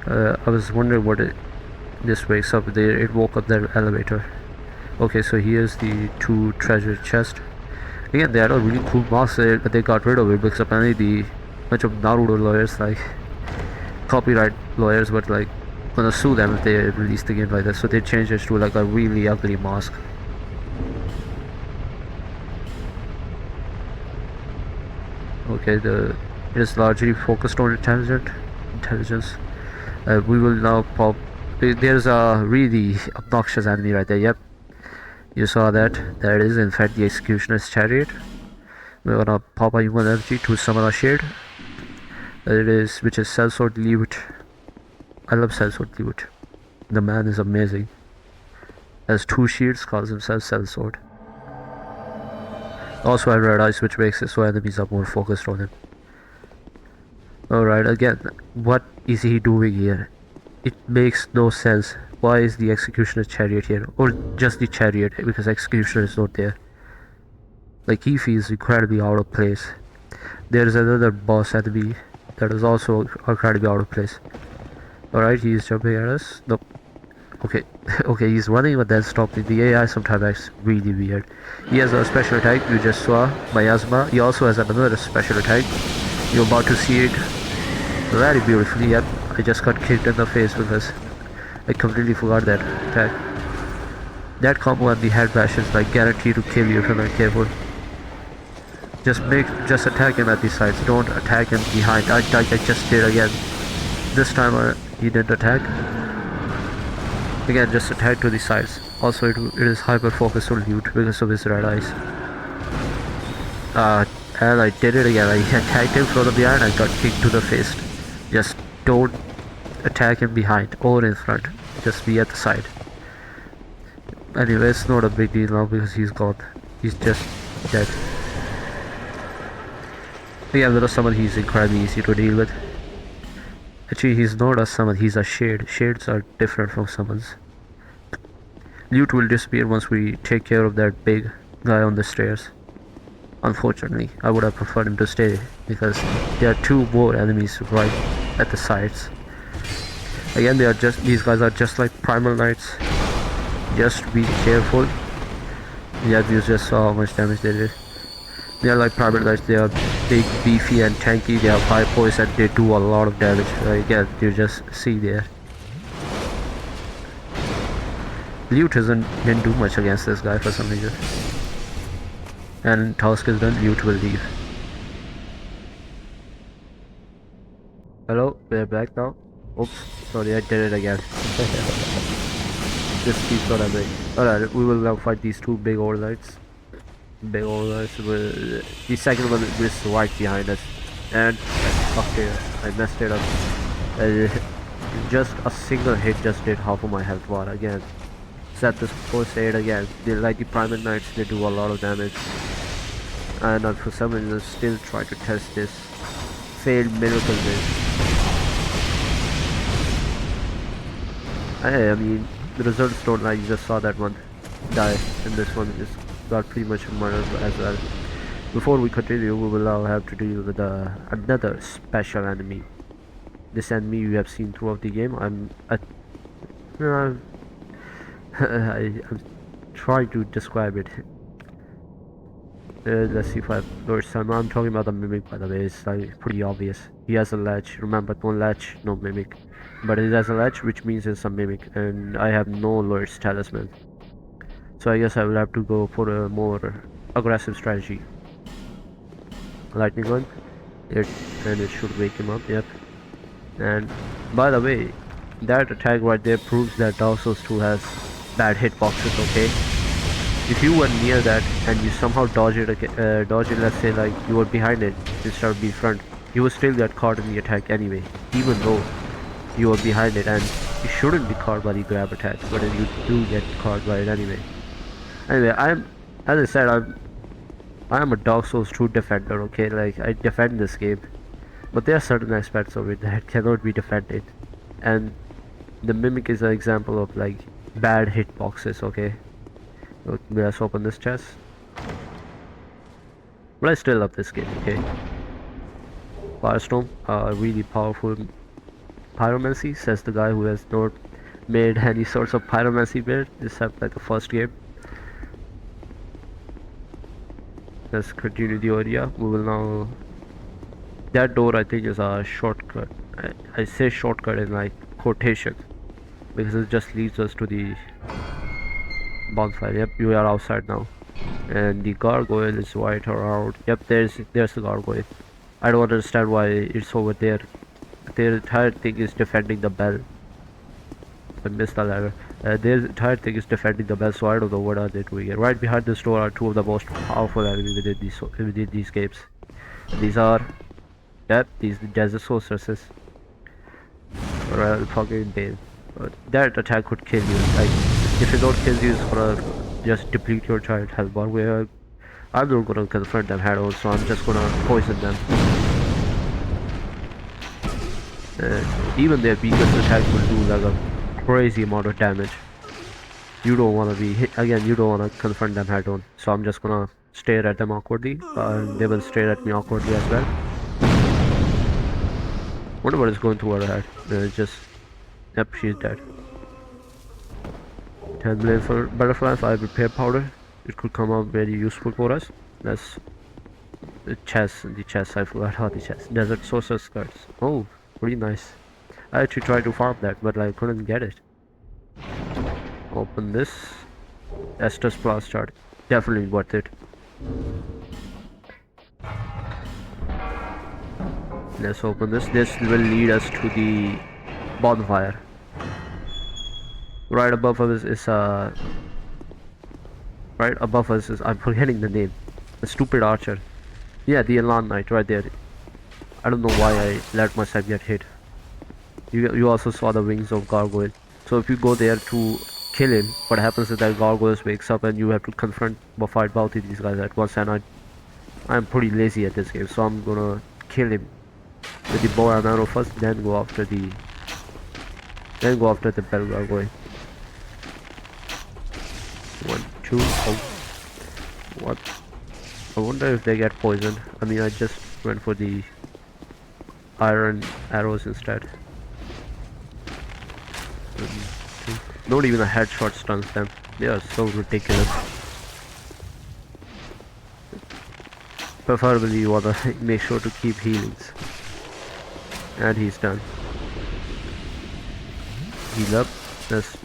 [SPEAKER 1] I was wondering what this wakes up there. It woke up their elevator. Okay, so here's the 2 treasure chests. Again, they had a really cool masks there, but they got rid of it because apparently the bunch of Naruto lawyers, like copyright lawyers, were like gonna sue them if they released the game like that. So they changed it to like a really ugly mask. Okay, it is largely focused on intelligence. We will now pop. There's a really obnoxious enemy right there. Yep, you saw that. That is in fact the Executioner's Chariot. We're gonna pop a human energy to summon a shade. Which is Sellsword Leewit. I love Sellsword Leewit. The man is amazing. Has 2 shields, calls himself Sellsword. Also have red eyes, which makes it so enemies are more focused on him. Alright, again, what is he doing here? It makes no sense. Why is the Executioner's Chariot here? Or just the Chariot, because Executioner is not there. Like, he feels incredibly out of place. There is another boss enemy that is also incredibly out of place. Alright, he is jumping at us. Nope. Okay, okay, he's running but then stopping. The AI sometimes acts really weird. He has a special attack, you just saw, Miasma. He also has another special attack. You're about to see it very beautifully. Yep, I just got kicked in the face because I completely forgot that attack. That combo and the head bash is like guaranteed to kill you if you're not careful. Just attack him at the sides, don't attack him behind. I just did again. This time he didn't attack. Again, just attack to the sides. Also, it is hyper focused on loot because of his red eyes. And I did it again. I attacked him from the behind. I got kicked to the face. Just don't attack him behind or in front. Just be at the side. Anyway, it's not a big deal now because he's gone. He's just dead. Yeah, there is someone he's incredibly easy to deal with. Actually, he's not a summon, he's a shade. Shades are different from summons. Loot will disappear once we take care of that big guy on the stairs. Unfortunately, I would have preferred him to stay because there are two more enemies right at the sides. Again, these guys are just like primal knights. Just be careful. Yeah, you just saw how much damage they did. They are like primal knights. They are big, beefy and tanky. They have high poise and they do a lot of damage. Again, you just see there. Loot didn't do much against this guy for some reason. And task is done, Loot will leave. Hello, we're back now. Oops, sorry, I did it again. This keeps on happening. Alright, we will now fight these two big old knights. Big old knights. The second one is right behind us. And okay, I messed it up. Just a single hit just did half of my health bar again. Set this first aid again. They like the primal knights, they do a lot of damage. And for some reason still try to test this failed miracle build. I mean, the results don't lie. You just saw that one die, and this one just got pretty much murdered as well. Before we continue, we will now have to deal with another special enemy. This enemy you have seen throughout the game. I'm trying to describe it. Let's see if I have lost time. I'm talking about the mimic, by the way. It's like pretty obvious. He has a latch. Remember, no latch, no mimic. But it has a latch, which means it's a mimic, and I have no lurch talisman. So I guess I will have to go for a more aggressive strategy. Lightning gun, and it should wake him up. Yep. And by the way, that attack right there proves that Dark Souls 2 has bad hitboxes. Okay. If you were near that and you somehow dodge it, let's say like you were behind it instead of being front, you will still get caught in the attack anyway, even though you are behind it, and you shouldn't be caught by the grab attack, but then you do get caught by it anyway. Anyway, as I said, I am a Dark Souls 2 defender. Okay, like I defend this game, but there are certain aspects of it that cannot be defended, and the mimic is an example of like bad hitboxes. Okay. Let's open this chest. But I still love this game, okay? Firestorm, really powerful pyromancy, says the guy who has not made any sorts of pyromancy build except like the first game. Let's continue the area. We will now... That door I think is a shortcut. I say shortcut in like quotation because it just leads us to the bonfire. Yep, you are outside now, and the gargoyle is right around. Yep, there's the gargoyle. I don't understand why it's over there. Their entire thing is defending the bell. I missed the ladder. Their entire thing is defending the bell, so I don't know what are they doing here. Right behind this door are two of the most powerful enemies within these games. These are, yep, these desert sorceresses. Well, fucking Bane. That attack could kill you. Like, if it don't kill you, it's gonna just deplete your giant health bar. Where I'm not gonna confront them head on, so I'm just gonna poison them. Even their weakest attack will do like a crazy amount of damage. You don't wanna be hit again. You don't wanna confront them head on. So I'm just gonna stare at them awkwardly, and they will stare at me awkwardly as well. Wonder what is going through her head. Just, yep, she's dead. 10 million for butterfly, 5 repair powder. It could come out very useful for us. That's the chest, I forgot how the chest. Desert sorcerer skirts. Oh, pretty nice. I actually tried to farm that, but I couldn't get it. Open this. Estus Plus chart. Definitely worth it. Let's open this. This will lead us to the bonfire. Right above us is I'm forgetting the name. The stupid archer. Yeah, the Elan Knight right there. I don't know why I let myself get hit. You also saw the wings of Gargoyle. So if you go there to kill him, what happens is that Gargoyle wakes up and you have to confront or fight both of these guys at once. And I'm pretty lazy at this game, so I'm gonna kill him with the bow and arrow first, then go after the bell Gargoyle. 1, 2. Oh, what? I wonder if they get poisoned. I mean, I just went for the iron arrows instead. Not even a headshot stuns them. They are so ridiculous. Preferably you wanna make sure to keep healings. And he's done. Heal up.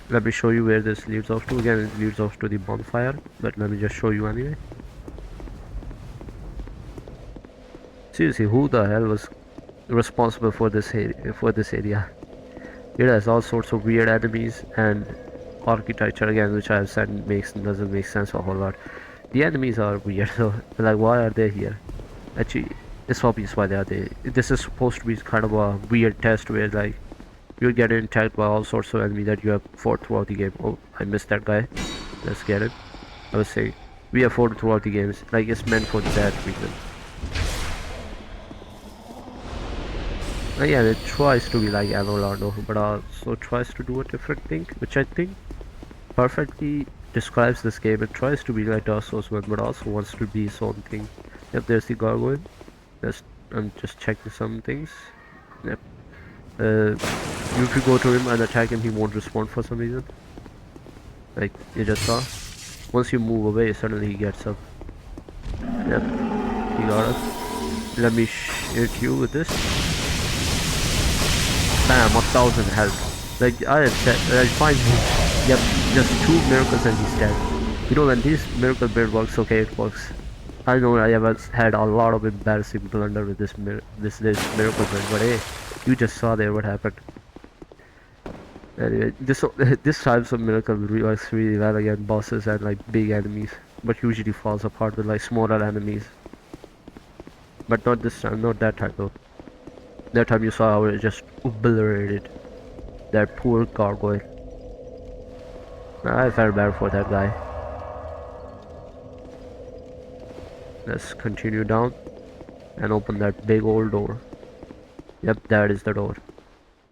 [SPEAKER 1] Let me show you where this leads off to. Again, it leads off to the bonfire, but let me just show you anyway. Seriously, who the hell was responsible for this area? It has all sorts of weird enemies and architecture again, which I've said doesn't make sense a whole lot. The enemies are weird, so like, why are they here? Actually, it's obvious why they are there. This is supposed to be kind of a weird test where like you're getting attacked by all sorts of enemies that you have fought throughout the game. Oh, I missed that guy. Let's get it. I was saying we have fought throughout the games. Like, it's meant for that reason. Yeah, it tries to be like Anolondo, but also tries to do a different thing, which I think perfectly describes this game. It tries to be like Dark Souls 1, but also wants to be its own thing. Yep, there's the Gargoyle. I'm just checking some things. Yep. If you go to him and attack him, he won't respond for some reason. Like you just saw. Once you move away, suddenly he gets up. Yep, he got us. Let me hit you with this. Bam, 1000 health. Like I find him. Yep, just 2 miracles and he's dead. You know, when this miracle build works, okay, it works. I know I have had a lot of embarrassing blunder with this miracle build, but hey, you just saw there what happened. Anyway, this type of miracle works really well against bosses and like big enemies, but usually falls apart with like smaller enemies. But not this time, not that time though. That time you saw how it just obliterated that poor gargoyle. I felt bad for that guy. Let's continue down and open that big old door. Yep, that is the door.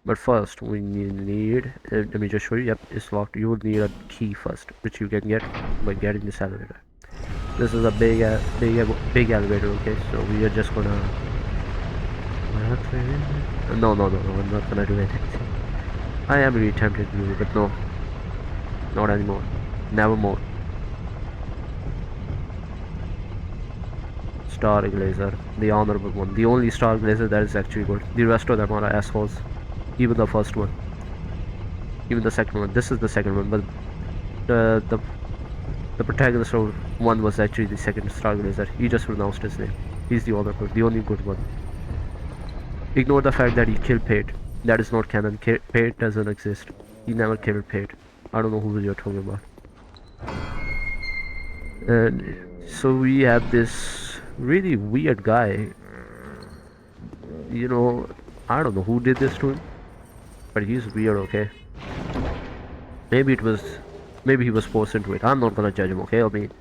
[SPEAKER 1] But first we need let me just show you. Yep, it's locked. You will need a key first, which you can get by getting this elevator. This is a big elevator, okay? So we are just gonna no, I'm not gonna do anything. I am really tempted to do it, but no. Not anymore. Nevermore. Star Glazer, the honorable one. The only Star Glazer that is actually good. The rest of them are assholes. Even the first one. Even the second one. This is the second one, but the protagonist of one was actually the second Star Glazer. He just pronounced his name. He's the honorable, the only good one. Ignore the fact that he killed Pate. That is not canon. Pate doesn't exist. He never killed Pate. I don't know who you're talking about. And so we have this really weird guy. You know, I don't know who did this to him, but he's weird, okay? Maybe he was forced into it. I'm not gonna judge him, okay? I mean,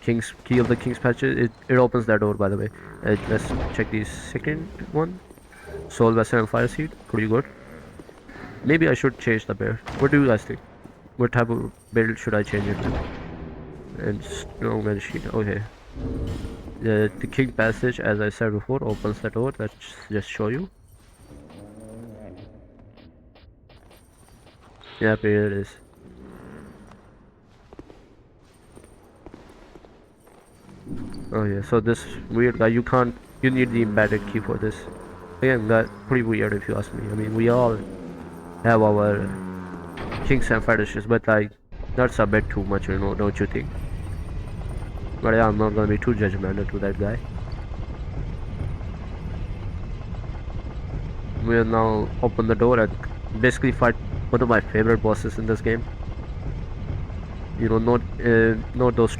[SPEAKER 1] Key of the King's Patches, it opens that door, by the way. Let's check the second one. Soul Vessel and Fire Seed, pretty good. Maybe I should change the build. What do you guys think? What type of build should I change it to? And Snowman Sheet, okay. The King Passage, as I said before, opens the door. Let's just show you. Yep, here it is. Oh yeah, so this weird guy, you need the embedded key for this. Again, that's pretty weird if you ask me. I mean, we all have our kinks and fetishes, but like, that's a bit too much, you know, don't you think? But yeah, I'm not gonna be too judgmental to that guy. We'll now open the door and basically fight one of my favorite bosses in this game. You know, not those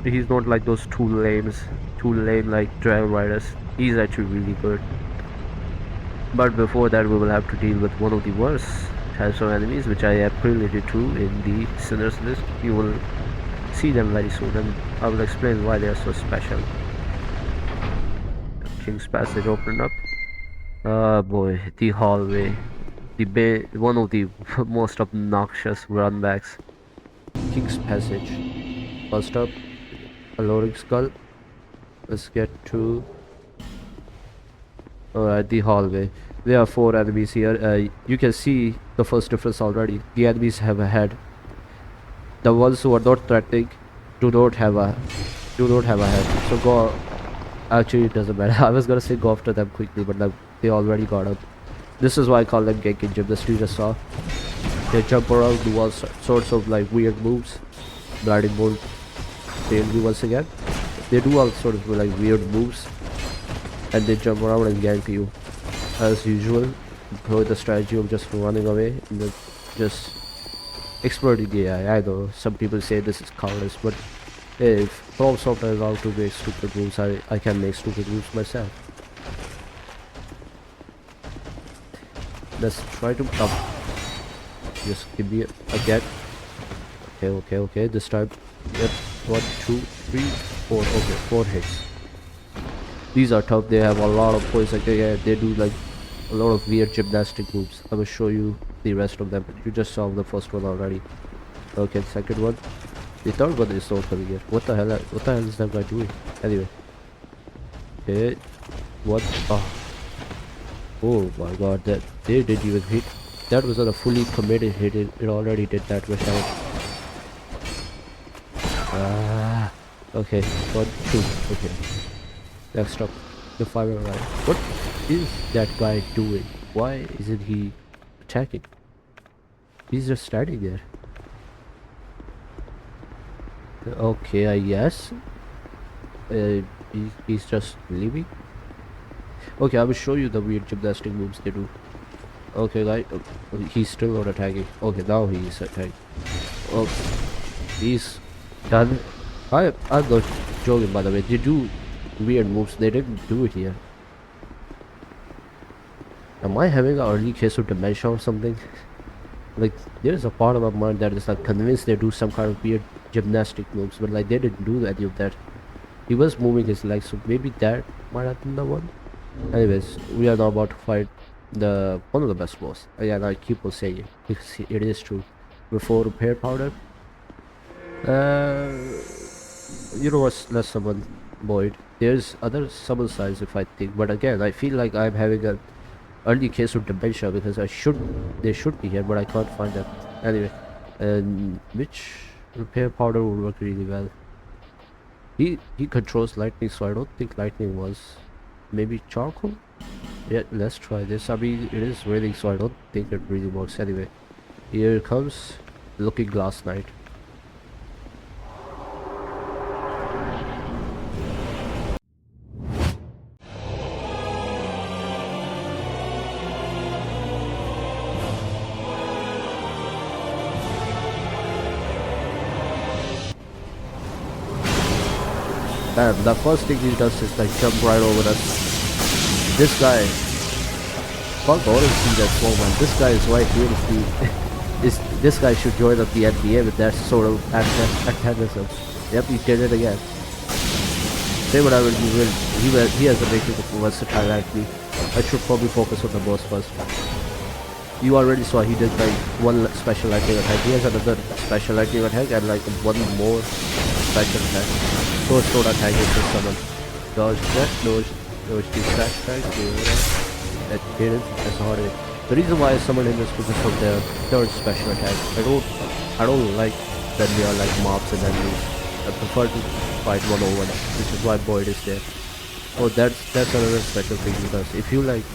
[SPEAKER 1] he's not like those too lame like trail riders. He's actually really good. But before that, we will have to deal with one of the worst types of enemies, which I have previously to in the sinners list. You will see them very soon, and I will explain why they are so special. King's Passage opened up. Ah boy, the hallway, one of the most obnoxious runbacks. King's Passage. First up, a loading skull. Let's get to the hallway. There are 4 enemies here. You can see the first difference already. The enemies have a head. The ones who are not threatening do not have a head. So go. Actually, it doesn't matter. I was gonna say go after them quickly, but like, they already got up. This is why I call them Genki Gym. The street just saw. They jump around, do all sorts of like weird moves. Blinding bolt. Failed me once again. They do all sorts of like weird moves, and they jump around and gank you as usual. Go with the strategy of just running away and then just exploiting the AI. I know some people say this is cowardice, but if From Software is allowed to make stupid moves, I can make stupid moves myself. Let's try to just give me again. Okay. This time, yep. 1, 2, 3, 4. Okay, 4 hits. These are tough. They have a lot of points. Like they do like a lot of weird gymnastic moves. I will show you the rest of them. You just saw the first one already. Okay, second one. The third one is not coming here. What the hell is that guy doing? Anyway. Okay. What? Oh my god, that they didn't even hit. That was not a fully committed hit. It already did that much damage. Okay. 1, 2. Okay. Next up, the fire right. What is that guy doing? Why isn't he attacking? He's just standing there. Okay, I guess. He's just leaving. Okay, I will show you the weird gymnastic moves they do. Okay, like he's still not attacking. Okay, now he is attacking. Oh, he's done. I'm not joking, by the way. They do weird moves. They didn't do it here. Am I having an early case of dementia or something? Like, there's a part of my mind that is like convinced they do some kind of weird gymnastic moves, but like they didn't do any of that. He was moving his legs, so maybe that might have been the one. Anyways, we are now about to fight one of the best boss. Again, I keep on saying it because it is true. Before repair powder, you know what? Let's summon Void. There's other summon size if I think, but again, I feel like I'm having an early case of dementia because they should be here, but I can't find them. Anyway, and which repair powder would work really well? He controls lightning, so I don't think lightning was. Maybe charcoal? Yeah, let's try this. I mean, it is raining, so I don't think it really works. Anyway, here comes Looking Glass Knight. Bam, the first thing he does is like jump right over us. This guy, fuck all of see that slow man. This guy is right here. This guy should join up the NBA with that sort of antagonism. Yep, he did it again. Say whatever you will. He has a making of versatile actually. I should probably focus on the boss first. You already saw he did like one special lightning attack. He has another special lightning attack and like one more special attack. So sort of attack is just summon. Dodge that, dodge the crash attack, that did it, that's hard. The reason why I summoned him is because of the third special attack. I don't like that we are like mobs and enemies. I prefer to fight one-on-one, which is why Void is there. Oh, that's another special thing he does. If you like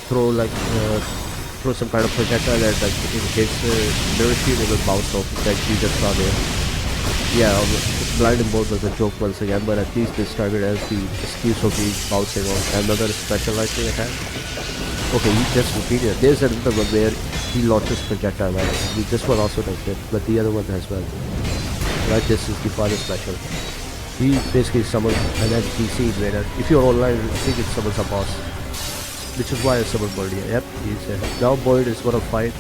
[SPEAKER 1] throw some kind of projectile that like it hits mirror shield, it will bounce off like you just saw there. Yeah, blinding bolt was a joke once again, but at least they started as the excuse of being bouncing on another special lightning attack. Okay, he just repeated. There's another one where he launches projectile, right? This one also does it, but the other one as well. Right, this is the final special. He basically summons an NPC invader. If you're online, I think it summons a boss, which is why I summoned Boyd here. Yep, he's there. Now Boyd is gonna fight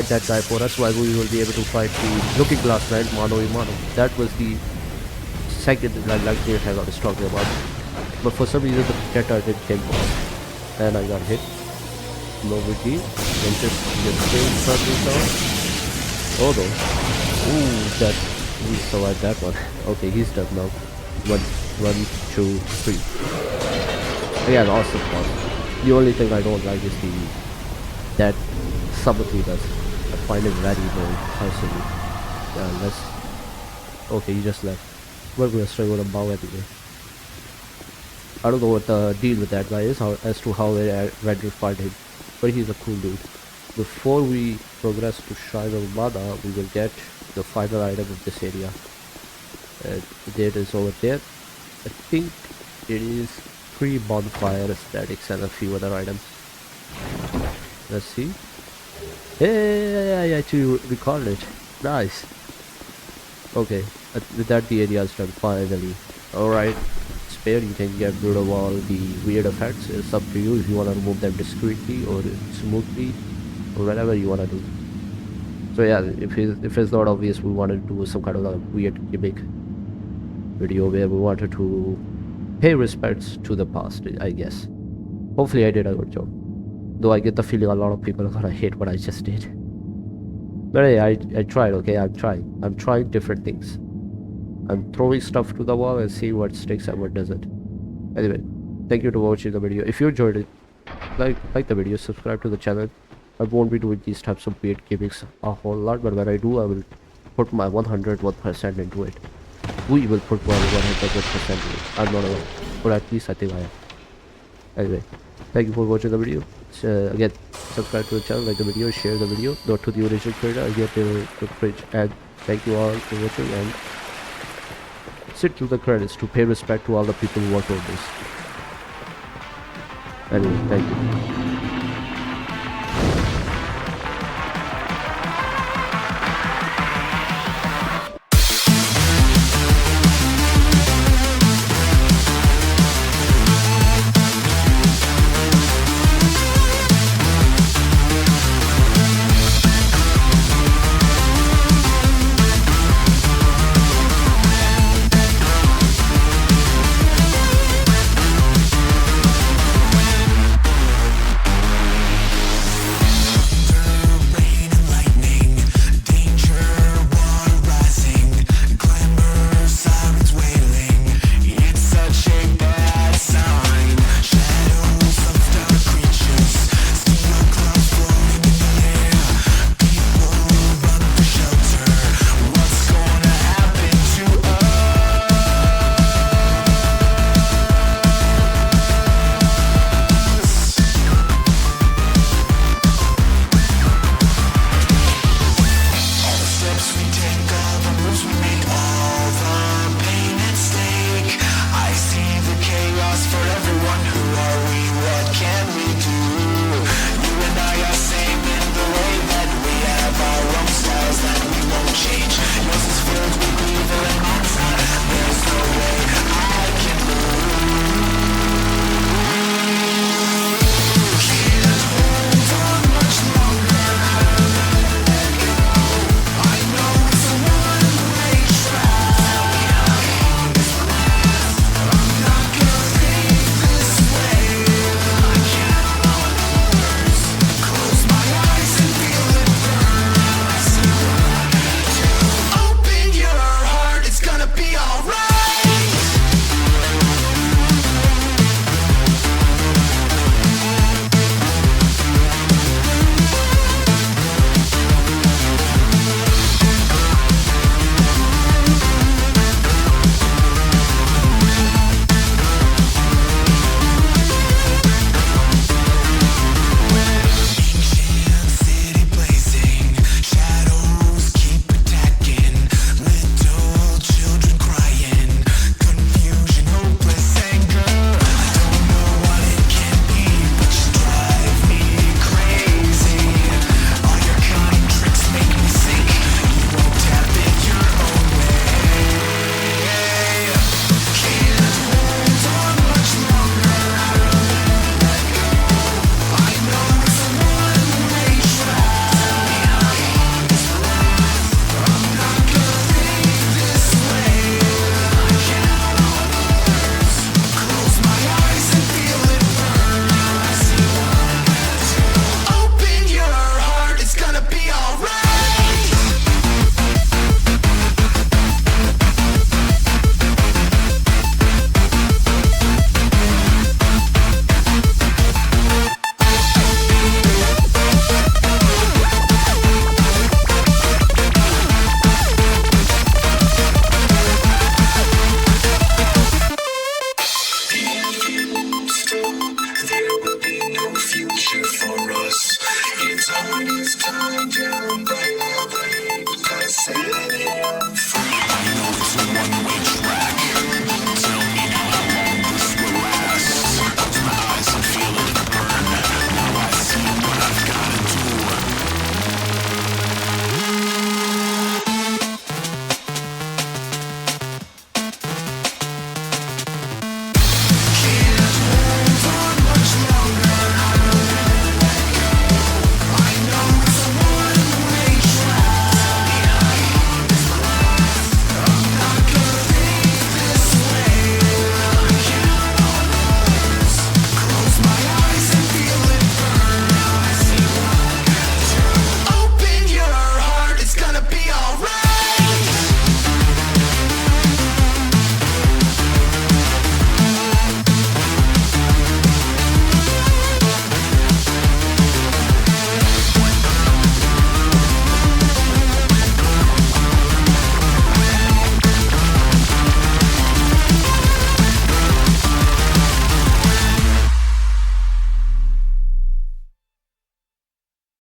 [SPEAKER 1] that guy for us, while we will be able to fight the Looking Glass, right? Mano a mano. That was the second Lightning attack I was talking about. But for some reason the projectile didn't take off, and I got hit. No big deal. Then just get straight something down. Oh no. Ooh, that he survived that one. Okay, he's dead now. One, two, three. Again, awesome boss. The only thing I don't like is that subtlety does. I find it very annoying personally. Yeah, let's. Okay, he just left. We're gonna straight with a bow anyway. I don't know what the deal with that guy is, as to how I rendered him, but he's a cool dude. Before we progress to Shrine of Mana, we will get the final item of this area. There it is over there. I think it is 3 bonfire aesthetics and a few other items. Let's see. Hey, I actually recalled it. Nice. Okay, with that the area is done finally. Alright, Spare, you can get rid of all the weird effects. It's up to you if you want to remove them discreetly or smoothly or whatever you want to do. So yeah, if it's not obvious, we wanted to do some kind of a weird gimmick video where we wanted to pay respects to the past, I guess. Hopefully I did a good job, though I get the feeling a lot of people are gonna hate what I just did. But hey, I tried. Okay, I'm trying different things. I'm throwing stuff to the wall and see what sticks and what doesn't. Anyway, thank you for watching the video. If you enjoyed it, like the video, subscribe to the channel. I won't be doing these types of weird gimmicks a whole lot, but when I do, I will put my 101% into it. We will put my 101% into it. I'm not alone, but at least I think I am. Anyway, thank you for watching the video. Again, subscribe to the channel, like the video, share the video. Not to the original creator, again, the bridge. And thank you all for watching, and sit through the credits to pay respect to all the people who worked on this. Anyway, thank you.